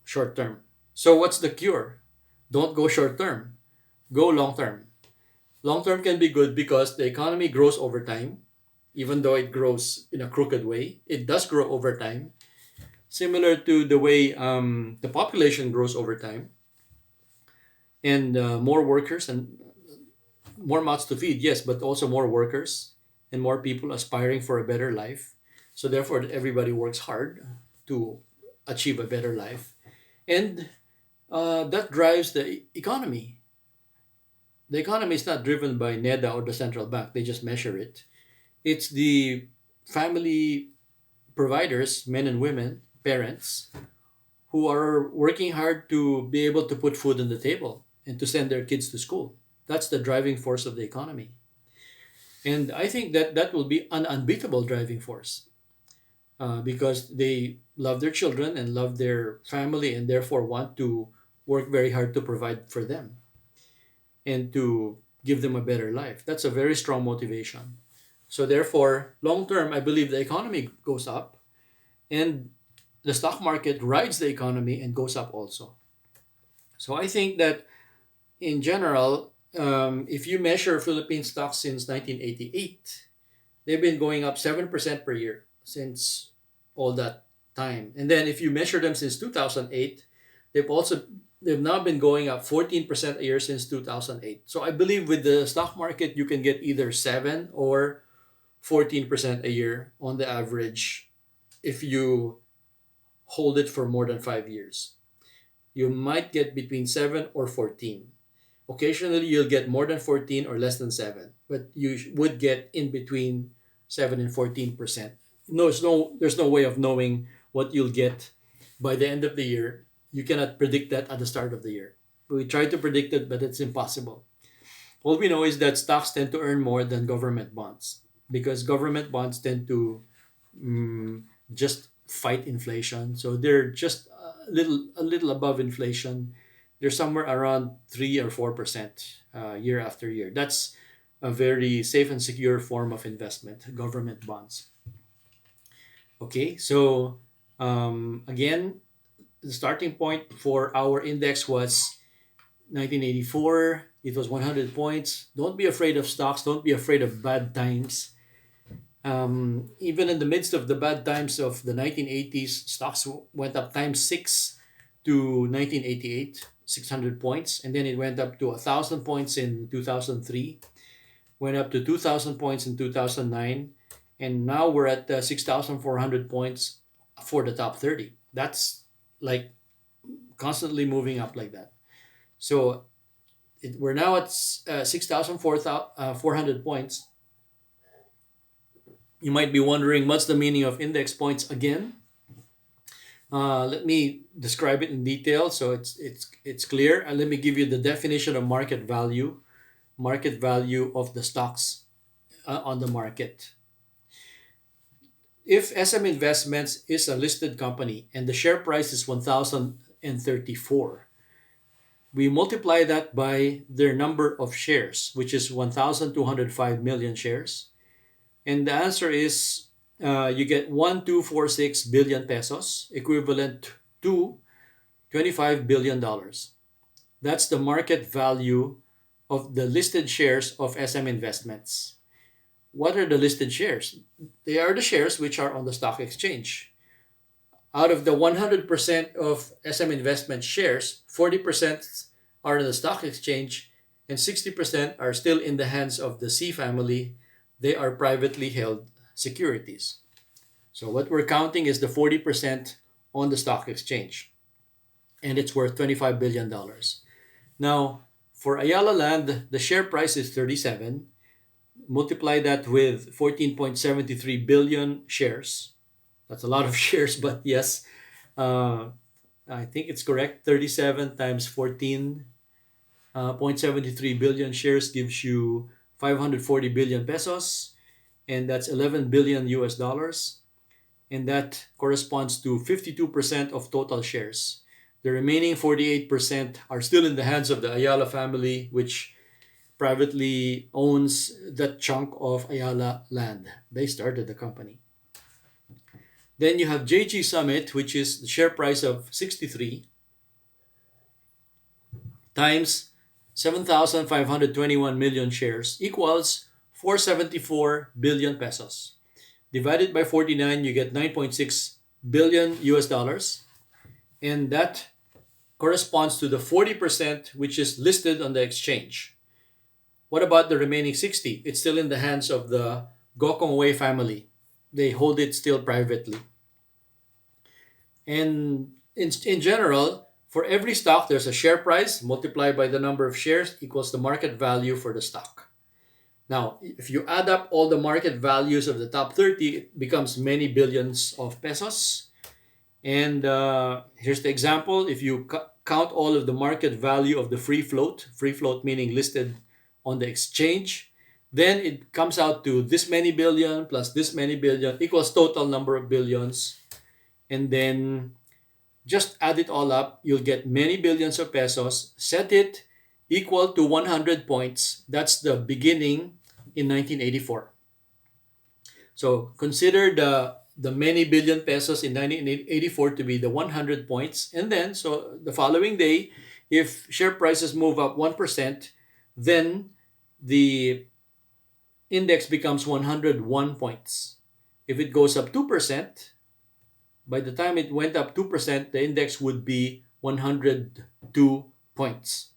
Short term. So what's the cure? Don't go short term. Go long term. Long term can be good because the economy grows over time, even though it grows in a crooked way. It does grow over time, similar to the way the population grows over time, and more workers and more mouths to feed, yes, but also more workers and more people aspiring for a better life. So therefore, everybody works hard to achieve a better life, and that drives the economy. The economy is not driven by NEDA or the central bank; they just measure it. It's the family providers, men and women, parents, who are working hard to be able to put food on the table and to send their kids to school. That's the driving force of the economy. And I think that that will be an unbeatable driving force because they love their children and love their family and therefore want to work very hard to provide for them. and to give them a better life. That's a very strong motivation. So therefore, long term, I believe the economy goes up and the stock market rides the economy and goes up also. So I think that in general, if you measure Philippine stocks since 1988, they've been going up 7% per year since all that time. And then if you measure them since 2008, they've also they've now been going up 14% a year since 2008. So I believe with the stock market you can get either 7 or 14% a year on the average if you hold it for more than 5 years. You might get between 7 or 14. Occasionally, you'll get more than 14 or less than 7, but you would get in between 7 and 14%. No, there's no way of knowing what you'll get by the end of the year. You cannot predict that at the start of the year. We try to predict it, but it's impossible. All we know is that stocks tend to earn more than government bonds because government bonds tend to mm, just fight inflation. So they're just a little above inflation. They're somewhere around 3 or 4% year after year. That's a very safe and secure form of investment, government bonds. Okay, so again, the starting point for our index was 1984. It was 100 points. Don't be afraid of stocks. Don't be afraid of bad times. Even in the midst of the bad times of the 1980s, stocks went up times six to 1988, 600 points. And then it went up to 1,000 points in 2003, went up to 2,000 points in 2009. And now we're at 6,400 points for the top 30. That's like constantly moving up like that. So we're now at 6,400 points. You might be wondering what's the meaning of index points again. Let me describe it in detail so it's clear. And let me give you the definition of market value of the stocks on the market. If SM Investments is a listed company and the share price is 1,034, we multiply that by their number of shares, which is 1,205 million shares. And the answer is you get 1,246 billion pesos, equivalent to $25 billion. That's the market value of the listed shares of SM Investments. What are the listed shares? They are the shares which are on the stock exchange. Out of the 100% of SM Investment shares, 40% are in the stock exchange and 60% are still in the hands of the C family. They are privately held securities. So what we're counting is the 40% on the stock exchange. And it's worth $25 billion. Now, for Ayala Land, the share price is 37. Multiply that with 14.73 billion shares. That's a lot of shares, but yes, I think it's correct. 37 times 14.73 billion shares gives you 540 billion pesos, and that's 11 billion US dollars. And that corresponds to 52% of total shares. The remaining 48% are still in the hands of the Ayala family, which privately owns that chunk of Ayala land. They started the company. Then you have JG Summit, which is the share price of 63 times 7,521 million shares equals 474 billion pesos. Divided by 49, you get 9.6 billion US dollars. And that corresponds to the 40% which is listed on the exchange. What about the remaining 60? It's still in the hands of the Gokong Wei family. They hold it still privately. And in general, for every stock, there's a share price multiplied by the number of shares equals the market value for the stock. Now, if you add up all the market values of the top 30, it becomes many billions of pesos. And here's the example. If you count all of the market value of the free float meaning listed on the exchange, then it comes out to this many billion plus this many billion equals total number of billions. And then just add it all up, you'll get many billions of pesos. Set it equal to 100 points. That's the beginning in 1984. So consider the many billion pesos in 1984 to be the 100 points. And then, so the following day, if share prices move up 1%, then the index becomes 101 points. If it goes up 2%, by the time it went up 2%, the index would be 102 points.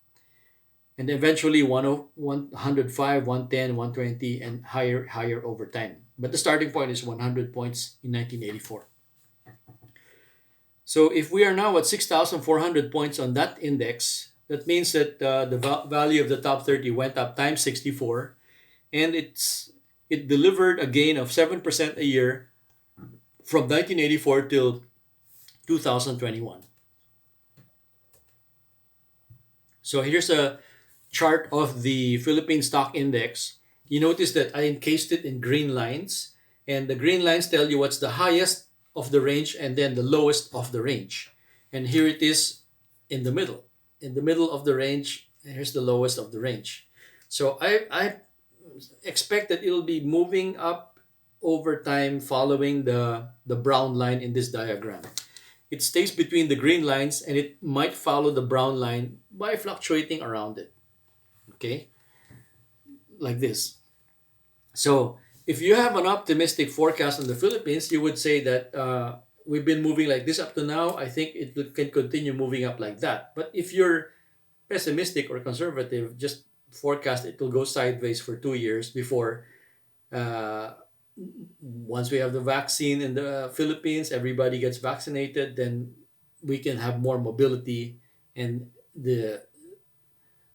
And eventually 105, 110, 120, and higher over time. But the starting point is 100 points in 1984. So if we are now at 6,400 points on that index, that means that the value of the top 30 went up times 64, and it delivered a gain of 7% a year from 1984 till 2021. So here's a chart of the Philippine Stock Index. You notice that I encased it in green lines, and the green lines tell you what's the highest of the range and then the lowest of the range. And here it is in the middle. In the middle of the range, here's the lowest of the range. So I expect that it'll be moving up over time following the brown line in this diagram. It stays between the green lines and it might follow the brown line by fluctuating around it. Okay? Like this. So if you have an optimistic forecast on the Philippines, you would say that we've been moving like this up to now. I think it can continue moving up like that. But if you're pessimistic or conservative, just forecast it will go sideways for 2 years before uh, once we have the vaccine in the Philippines, everybody gets vaccinated, then we can have more mobility and the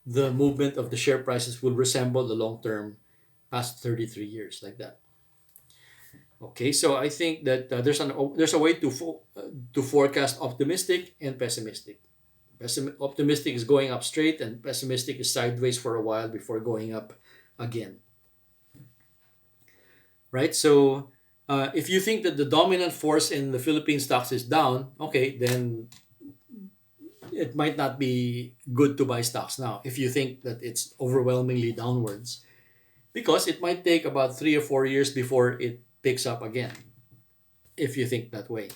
movement of the share prices will resemble the long term past 33 years like that. Okay, so I think that there's a way to forecast optimistic and pessimistic. Optimistic is going up straight and pessimistic is sideways for a while before going up again. Right? So if you think that the dominant force in the Philippine stocks is down, okay, then it might not be good to buy stocks now if you think that it's overwhelmingly downwards, because it might take about 3 or 4 years before it picks up again. If you think that way,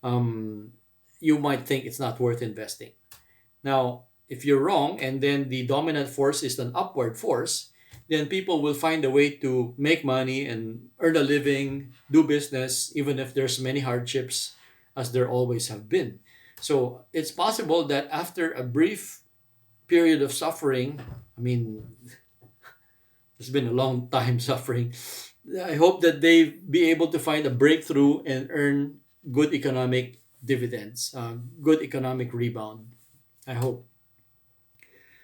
um, you might think it's not worth investing. Now, if you're wrong and then the dominant force is an upward force, then people will find a way to make money and earn a living, do business, even if there's many hardships, as there always have been. So it's possible that after a brief period of suffering, I mean, it's been a long time suffering. I hope that they be able to find a breakthrough and earn good economic dividends, good economic rebound. I hope.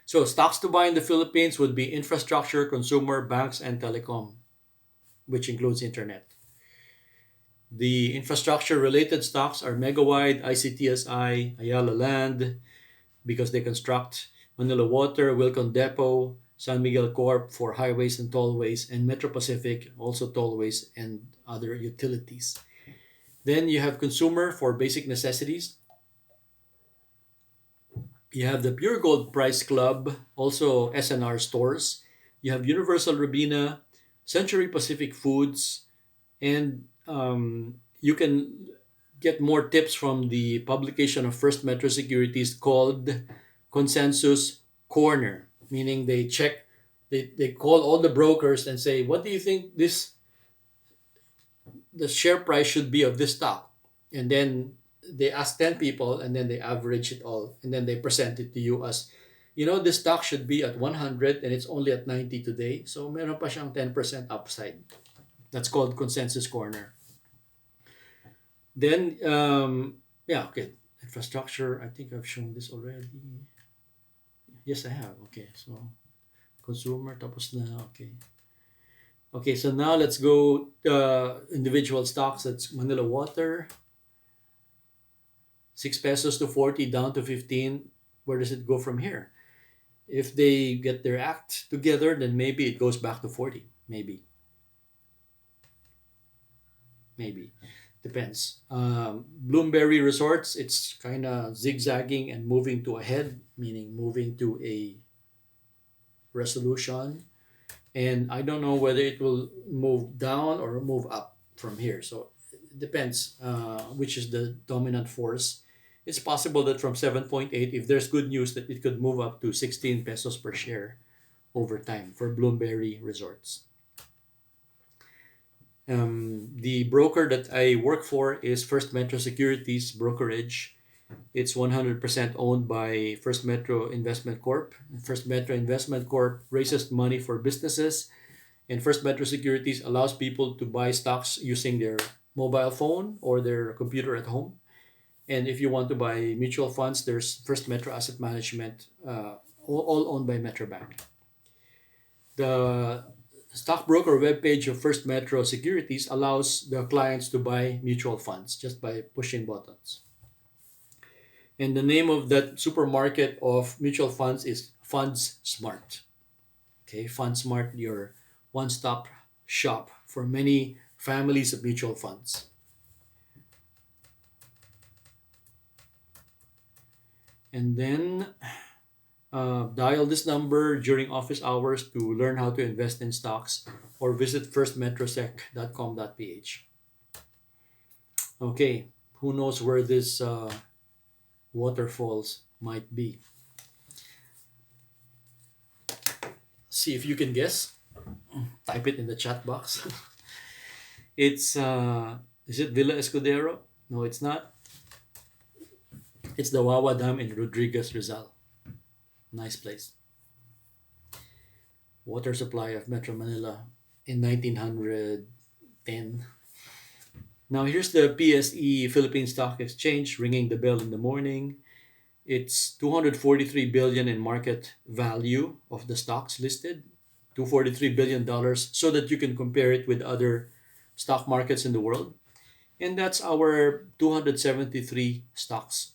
So stocks to buy in the Philippines would be infrastructure, consumer, banks, and telecom, which includes internet. The infrastructure related stocks are Megawide, ICTSI, Ayala Land, because they construct, Manila Water, Wilcon Depot, San Miguel Corp for highways and tollways, and Metro Pacific, also tollways and other utilities. Then you have consumer for basic necessities. You have the Pure Gold Price Club, also SNR stores. You have Universal Robina, Century Pacific Foods, and you can get more tips from the publication of First Metro Securities called Consensus Corner, meaning they call all the brokers and say, what do you think the share price should be of this stock? And then they ask 10 people and then they average it all and then they present it to you as, this stock should be at 100 and it's only at 90 today. So meron pa siyang 10% upside. That's called Consensus Corner. Then, yeah, okay. Infrastructure, I think I've shown this already. Yes, I have. Okay, so consumer, tapos na. Okay. Okay, so now let's go individual stocks. That's Manila Water. 6 pesos to 40, down to 15. Where does it go from here? If they get their act together, then maybe it goes back to 40. Maybe. Depends. Bloomberry Resorts, it's kind of zigzagging and moving to a head, meaning moving to a resolution, and I don't know whether it will move down or move up from here. So it depends which is the dominant force. It's possible that from 7.8, if there's good news, that it could move up to 16 pesos per share over time for Bloomberry Resorts. The broker that I work for is First Metro Securities Brokerage. It's 100% owned by First Metro Investment Corp. First Metro Investment Corp raises money for businesses, and First Metro Securities allows people to buy stocks using their mobile phone or their computer at home. And if you want to buy mutual funds, there's First Metro Asset Management, all owned by Metrobank. The stockbroker webpage of First Metro Securities allows the clients to buy mutual funds just by pushing buttons. And the name of that supermarket of mutual funds is Funds Smart. Okay, Funds Smart, your one-stop shop for many families of mutual funds. And then dial this number during office hours to learn how to invest in stocks, or visit firstmetrosec.com.ph. Okay, who knows where this waterfalls might be? See if you can guess. Type it in the chat box. It's is it Villa Escudero? No, it's not. It's the Wawa Dam in Rodriguez, Rizal. Nice place. Water supply of Metro Manila in 1910. Now here's the PSE, Philippine Stock Exchange, ringing the bell in the morning. It's 243 billion in market value of the stocks listed. $243 billion, so that you can compare it with other stock markets in the world. And that's our 273 stocks.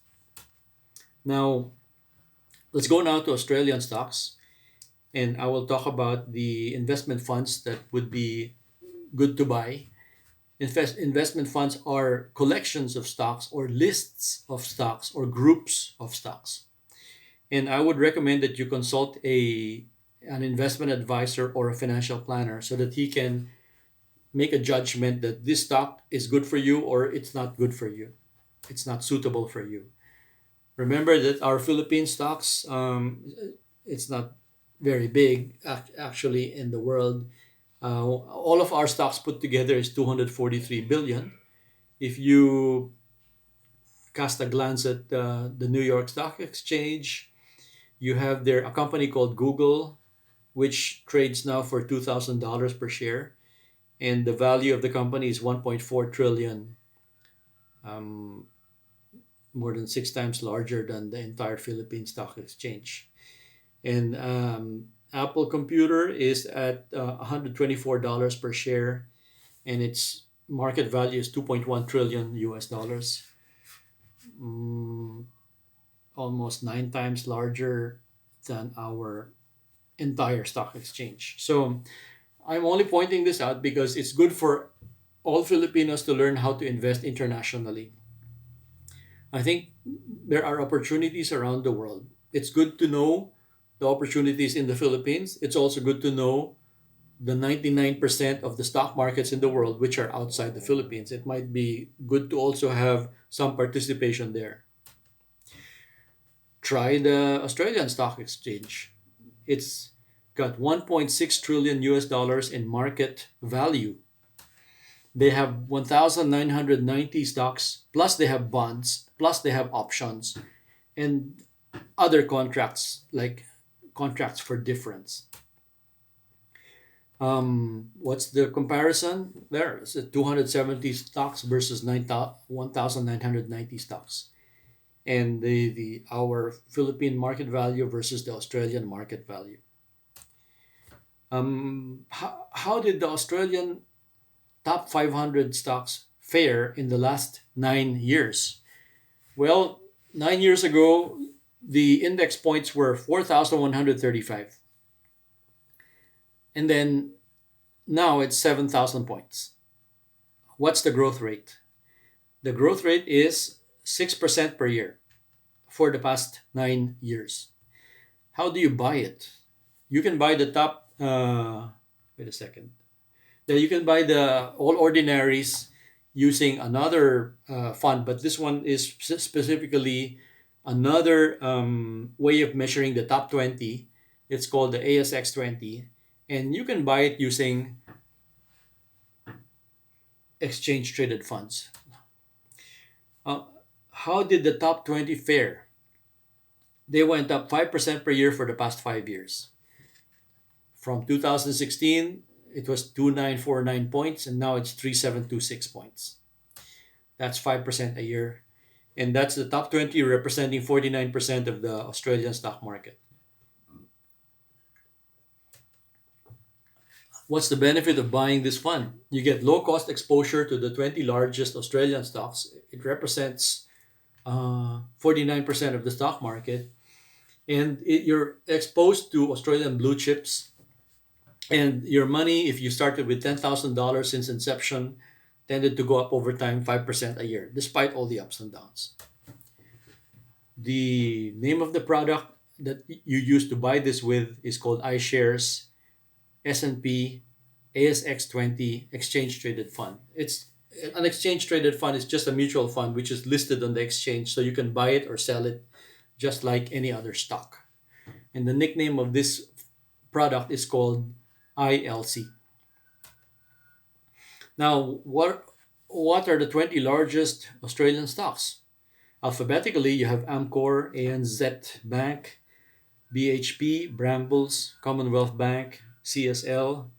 Now, let's go now to Australian stocks, and I will talk about the investment funds that would be good to buy. Investment funds are collections of stocks or lists of stocks or groups of stocks. And I would recommend that you consult an investment advisor or a financial planner so that he can make a judgment that this stock is good for you or it's not good for you. It's not suitable for you. Remember that our Philippine stocks, it's not very big actually in the world. All of our stocks put together is 243 billion. If you cast a glance at the New York Stock Exchange, you have a company called Google, which trades now for $2,000 per share, and the value of the company is 1.4 trillion, more than 6 times larger than the entire Philippine Stock Exchange. And Apple Computer is at $124 per share, and its market value is 2.1 trillion US dollars. Almost 9 times larger than our entire stock exchange. So I'm only pointing this out because it's good for all Filipinos to learn how to invest internationally. I think there are opportunities around the world. It's good to know the opportunities in the Philippines. It's also good to know the 99% of the stock markets in the world which are outside the Philippines. It might be good to also have some participation there. Try the Australian Stock Exchange. It's got 1.6 trillion US dollars in market value. They have 1,990 stocks, plus they have bonds, plus they have options, and other contracts like contracts for difference. What's the comparison there? It's 270 stocks versus 1,990 stocks, and our Philippine market value versus the Australian market value. How did the Australian top 500 stocks fare in the last 9 years? Well, 9 years ago, the index points were 4,135. And then now it's 7,000 points. What's the growth rate? The growth rate is 6% per year for the past 9 years. How do you buy it? You can buy the top. Wait a second. Then you can buy the all ordinaries using another fund, but this one is specifically another way of measuring the top 20. It's called the ASX 20, and you can buy it using exchange traded funds. Uh, how did the top 20 fare? They went up 5% per year for the past 5 years. From 2016, it was 2949 points, and now it's 3726 points. That's 5% a year. And that's the top 20 representing 49% of the Australian stock market. What's the benefit of buying this fund? You get low cost exposure to the 20 largest Australian stocks. It represents 49% of the stock market. And you're exposed to Australian blue chips. And your money, if you started with $10,000 since inception, tended to go up over time 5% a year, despite all the ups and downs. The name of the product that you use to buy this with is called iShares S&P ASX 20 Exchange Traded Fund. It's an exchange traded fund is just a mutual fund which is listed on the exchange, so you can buy it or sell it just like any other stock. And the nickname of this product is called ILC. Now, what are the 20 largest Australian stocks? Alphabetically, you have Amcor, ANZ Bank, BHP, Brambles, Commonwealth Bank, CSL,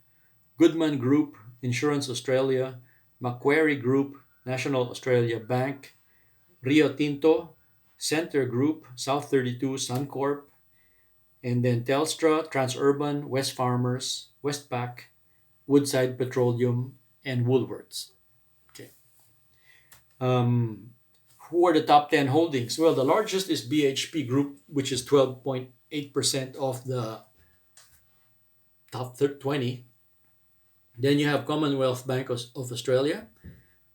Goodman Group, Insurance Australia, Macquarie Group, National Australia Bank, Rio Tinto, Centre Group, South 32, Suncorp, and then Telstra, Transurban, Wesfarmers, Westpac, Woodside Petroleum, and Woolworths. Okay. Who are the top 10 holdings? Well, the largest is BHP Group, which is 12.8% of the top 20. Then you have Commonwealth Bank of Australia,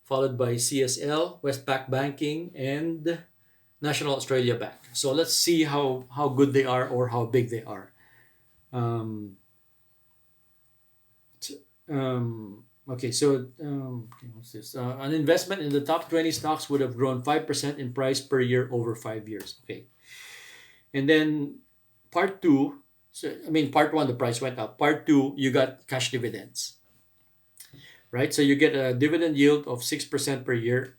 followed by CSL, Westpac Banking, and National Australia Bank. So let's see how good they are or how big they are. Okay, so what's this? An investment in the top 20 stocks would have grown 5% in price per year over 5 years. Okay. And then part two, part one, the price went up. Part two, you got cash dividends. Right? So you get a dividend yield of 6% per year,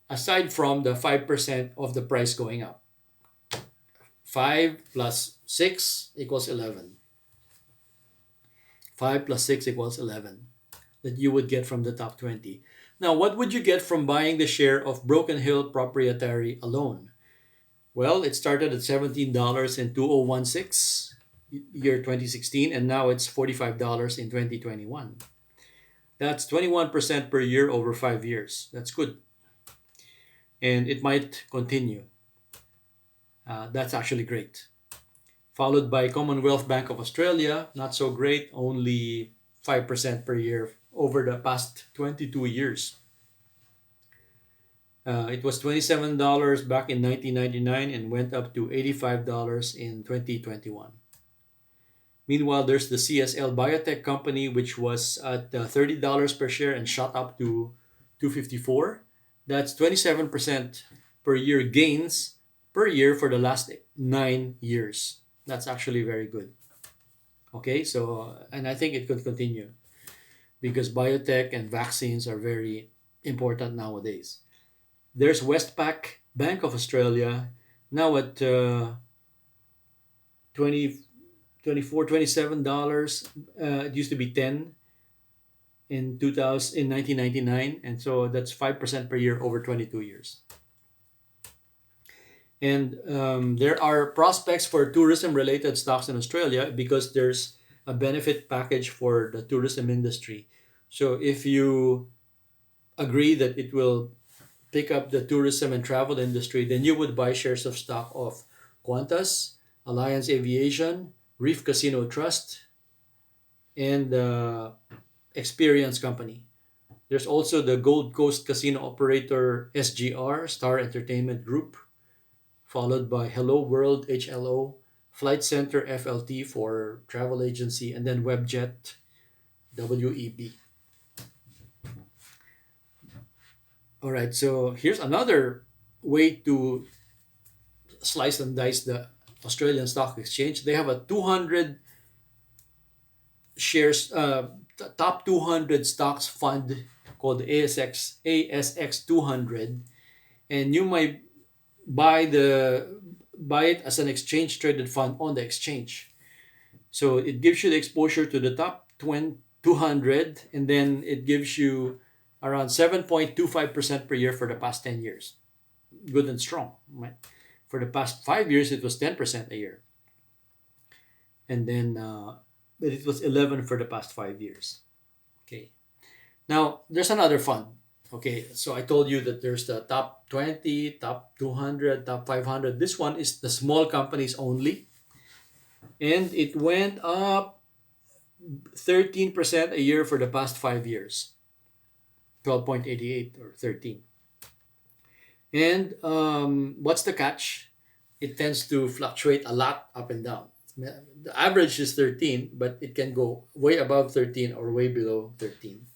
aside from the 5% of the price going up. 5 plus 6 equals 11. 5 plus 6 equals 11 that you would get from the top 20. Now, what would you get from buying the share of Broken Hill Proprietary alone? Well, it started at $17 in 2016, year 2016, and now it's $45 in 2021. That's 21% per year over 5 years. That's good. And it might continue. That's actually great. Followed by Commonwealth Bank of Australia, not so great, only 5% per year over the past 22 years. It was $27 back in 1999 and went up to $85 in 2021. Meanwhile, there's the CSL Biotech Company, which was at $30 per share and shot up to $254. That's 27% per year gains per year for the last 9 years. That's actually very good. Okay, so, and I think it could continue because biotech and vaccines are very important nowadays. There's Westpac Bank of Australia, now at $24, $27. It used to be 10 in 1999, and so that's 5% per year over 22 years. And there are prospects for tourism-related stocks in Australia because there's a benefit package for the tourism industry. So if you agree that it will pick up the tourism and travel industry, then you would buy shares of stock of Qantas, Alliance Aviation, Reef Casino Trust, and Experience Company. There's also the Gold Coast Casino operator SGR, Star Entertainment Group, followed by Hello World HLO, Flight Center FLT for travel agency, and then Webjet WEB. All right, so here's another way to slice and dice the Australian Stock Exchange. They have a 200 shares, top 200 stocks fund called ASX 200, and you might buy it as an exchange traded fund on the exchange. So it gives you the exposure to the top 200, and then it gives you around 7.25% per year for the past 10 years. Good and strong, right? For the past 5 years, it was 10% a year. And then, but it was 11 for the past 5 years. Okay. Now, there's another fund. Okay, so I told you that there's the top 20, top 200, top 500. This one is the small companies only. And it went up 13% a year for the past 5 years. 12.88 or 13. And what's the catch? It tends to fluctuate a lot up and down. The average is 13, but it can go way above 13 or way below 13.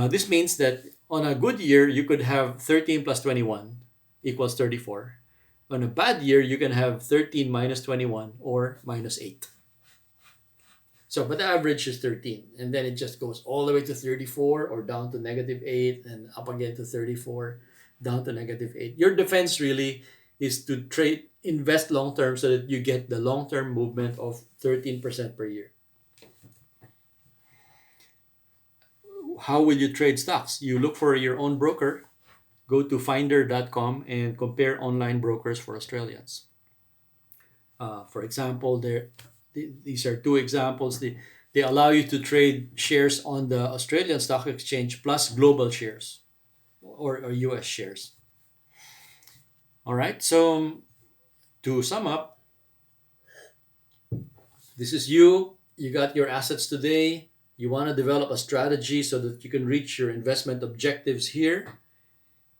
This means that on a good year, you could have 13 plus 21 equals 34. On a bad year, you can have 13 minus 21 or minus 8. So, but the average is 13. And then it just goes all the way to 34 or down to negative 8 and up again to 34, down to negative 8. Your defense really is to invest long term so that you get the long term movement of 13% per year. How will you trade stocks? You look for your own broker. Go to finder.com and compare online brokers for Australians. For example, these are two examples. They allow you to trade shares on the Australian Stock Exchange plus global shares or US shares. All right, so to sum up, this is you. You got your assets today. You want to develop a strategy so that you can reach your investment objectives here.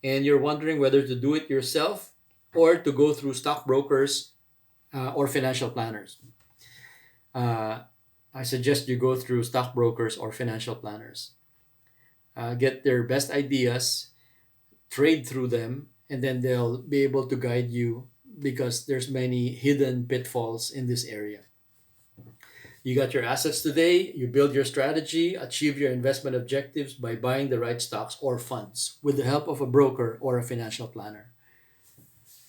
And you're wondering whether to do it yourself or to go through stockbrokers or financial planners. I suggest you go through stockbrokers or financial planners. Get their best ideas, trade through them, and then they'll be able to guide you because there's many hidden pitfalls in this area. You got your assets today, you build your strategy, achieve your investment objectives by buying the right stocks or funds with the help of a broker or a financial planner.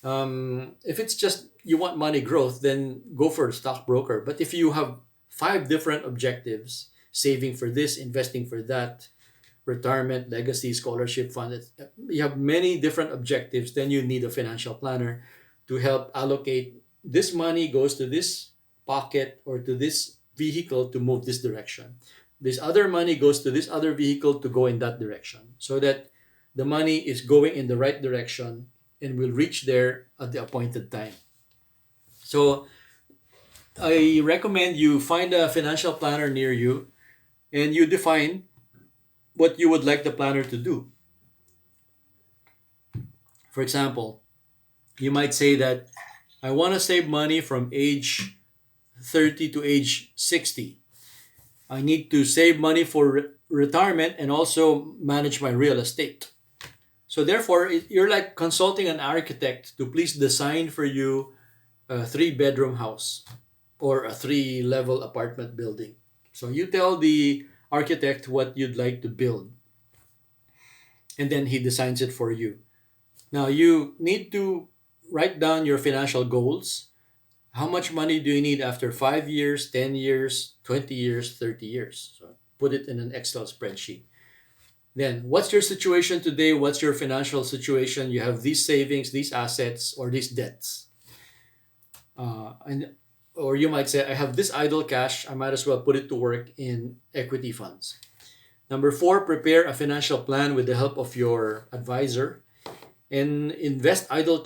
If it's just you want money growth, then go for a stockbroker. But if you have 5 different objectives, saving for this, investing for that, retirement, legacy, scholarship fund, you have many different objectives, then you need a financial planner to help allocate this money goes to this pocket or to this vehicle to move this direction. This other money goes to this other vehicle to go in that direction so that the money is going in the right direction and will reach there at the appointed time. So I recommend you find a financial planner near you and you define what you would like the planner to do. For example, you might say that I want to save money from age 30 to age 60. I need to save money for retirement and also manage my real estate. So therefore, you're like consulting an architect to please design for you a 3-bedroom house or a 3-level apartment building. So you tell the architect what you'd like to build, and then he designs it for you. Now you need to write down your financial goals. How much money do you need after 5 years, 10 years, 20 years, 30 years? So put it in an Excel spreadsheet. Then, what's your situation today? What's your financial situation? You have these savings, these assets, or these debts. Or you might say, I have this idle cash. I might as well put it to work in equity funds. Number 4, prepare a financial plan with the help of your advisor and invest idle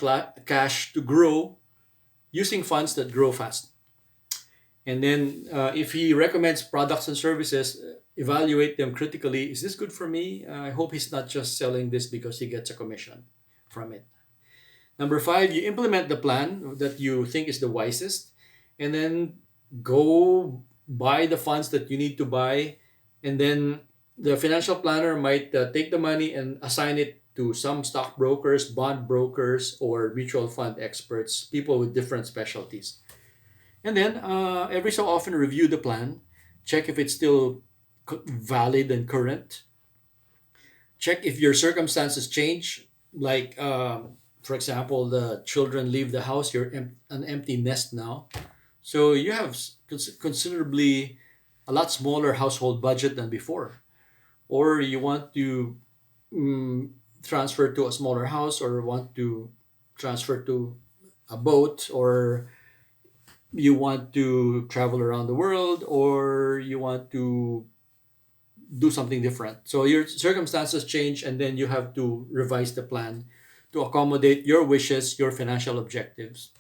cash to grow using funds that grow fast. And then if he recommends products and services, evaluate them critically. Is this good for me? I hope he's not just selling this because he gets a commission from it. Number five, you implement the plan that you think is the wisest, and then go buy the funds that you need to buy. And then the financial planner might take the money and assign it to some stockbrokers, bond brokers, or mutual fund experts, people with different specialties. And then every so often review the plan, check if it's still valid and current. Check if your circumstances change, like for example, the children leave the house, you're an empty nest now. So you have considerably a lot smaller household budget than before. Or you want to mm, transfer to a smaller house, or want to transfer to a boat, or you want to travel around the world, or you want to do something different. So your circumstances change, and then you have to revise the plan to accommodate your wishes, your financial objectives.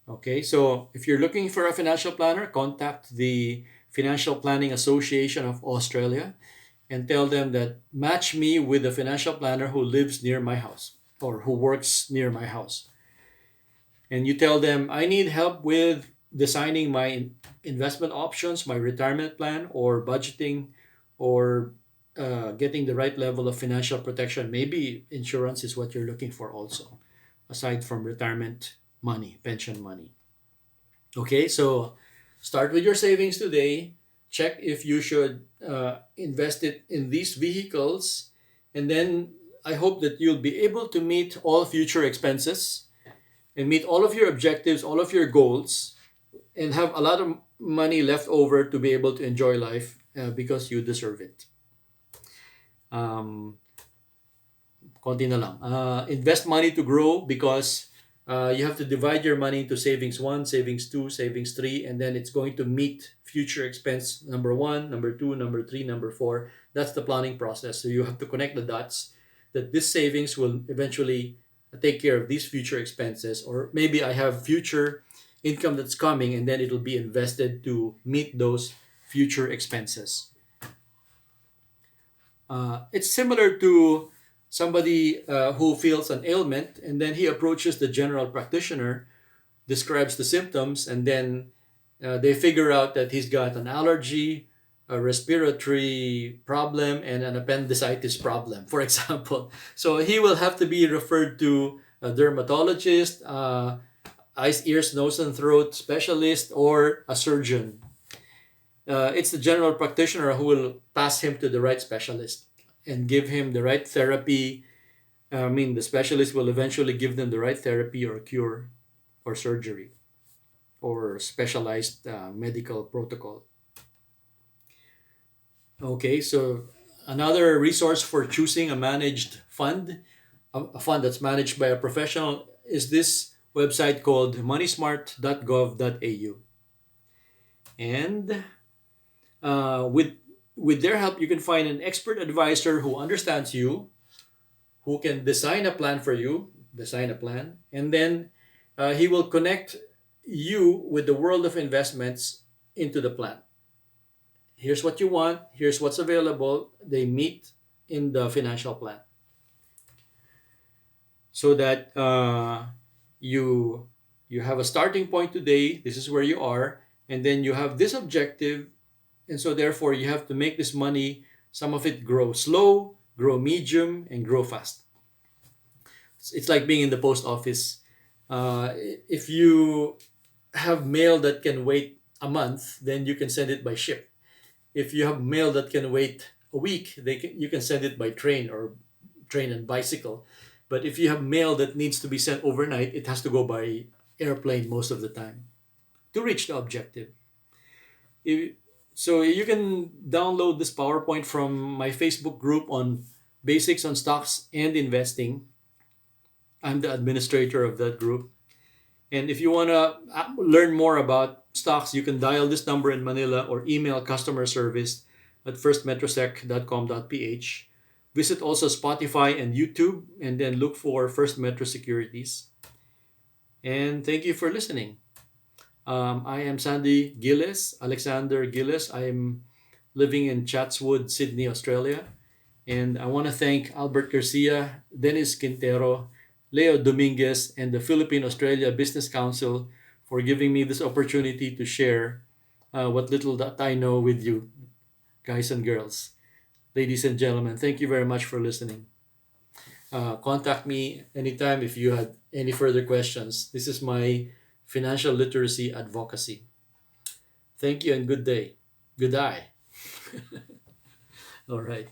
Okay, so if you're looking for a financial planner, contact the Financial Planning Association of Australia and tell them that match me with a financial planner who lives near my house or who works near my house. And you tell them, I need help with designing my investment options, my retirement plan, or budgeting, or getting the right level of financial protection. Maybe insurance is what you're looking for also, aside from retirement money, pension money. Okay, so start with your savings today. Check if you should invest it in these vehicles. And then I hope that you'll be able to meet all future expenses and meet all of your objectives, all of your goals, and have a lot of money left over to be able to enjoy life because you deserve it. Um, Konti na lang. Invest money to grow because you have to divide your money into savings one, savings two, savings three, and then it's going to meet future expense number one, number two, number three, number four. That's the planning process. So you have to connect the dots that this savings will eventually take care of these future expenses, or maybe I have future income that's coming and then it'll be invested to meet those future expenses. It's similar to somebody who feels an ailment and then he approaches the general practitioner, describes the symptoms, and then they figure out that he's got an allergy, a respiratory problem, and an appendicitis problem, for example. So he will have to be referred to a dermatologist, eyes, ears, nose, and throat specialist, or a surgeon. It's the general practitioner who will pass him to the right specialist and give him the right therapy. I mean, the specialist will eventually give them the right therapy or cure or surgery or specialized medical protocol. Okay, so another resource for choosing a managed fund, a fund that's managed by a professional, is this website called moneysmart.gov.au. And with their help, you can find an expert advisor who understands you, who can design a plan for you, design a plan, and then he will connect you with the world of investments into the plan. Here's what you want, here's what's available. They meet in the financial plan so that you have a starting point today. This is where you are, and then you have this objective, and so therefore you have to make this money, some of it grow slow, grow medium, and grow fast. It's like being in the post office. If you have mail that can wait a month, then you can send it by ship. If you have mail that can wait a week, you can send it by train or train and bicycle. But if you have mail that needs to be sent overnight, it has to go by airplane most of the time to reach the objective. So you can download this PowerPoint from my Facebook group on Basics on Stocks and Investing. I'm the administrator of that group. And if you want to learn more about stocks, you can dial this number in Manila or email customer service at firstmetrosec.com.ph. Visit also Spotify and YouTube, and then look for First Metro Securities. And thank you for listening. I am Sandy Gillis, Alexander Gillis. I'm living in Chatswood, Sydney, Australia. And I want to thank Albert Garcia, Dennis Quintero, Leo Dominguez, and the Philippine Australia Business Council for giving me this opportunity to share what little that I know with you, guys and girls. Ladies and gentlemen, thank you very much for listening. Contact me anytime if you had any further questions. This is my financial literacy advocacy. Thank you and good day. Good eye. All right.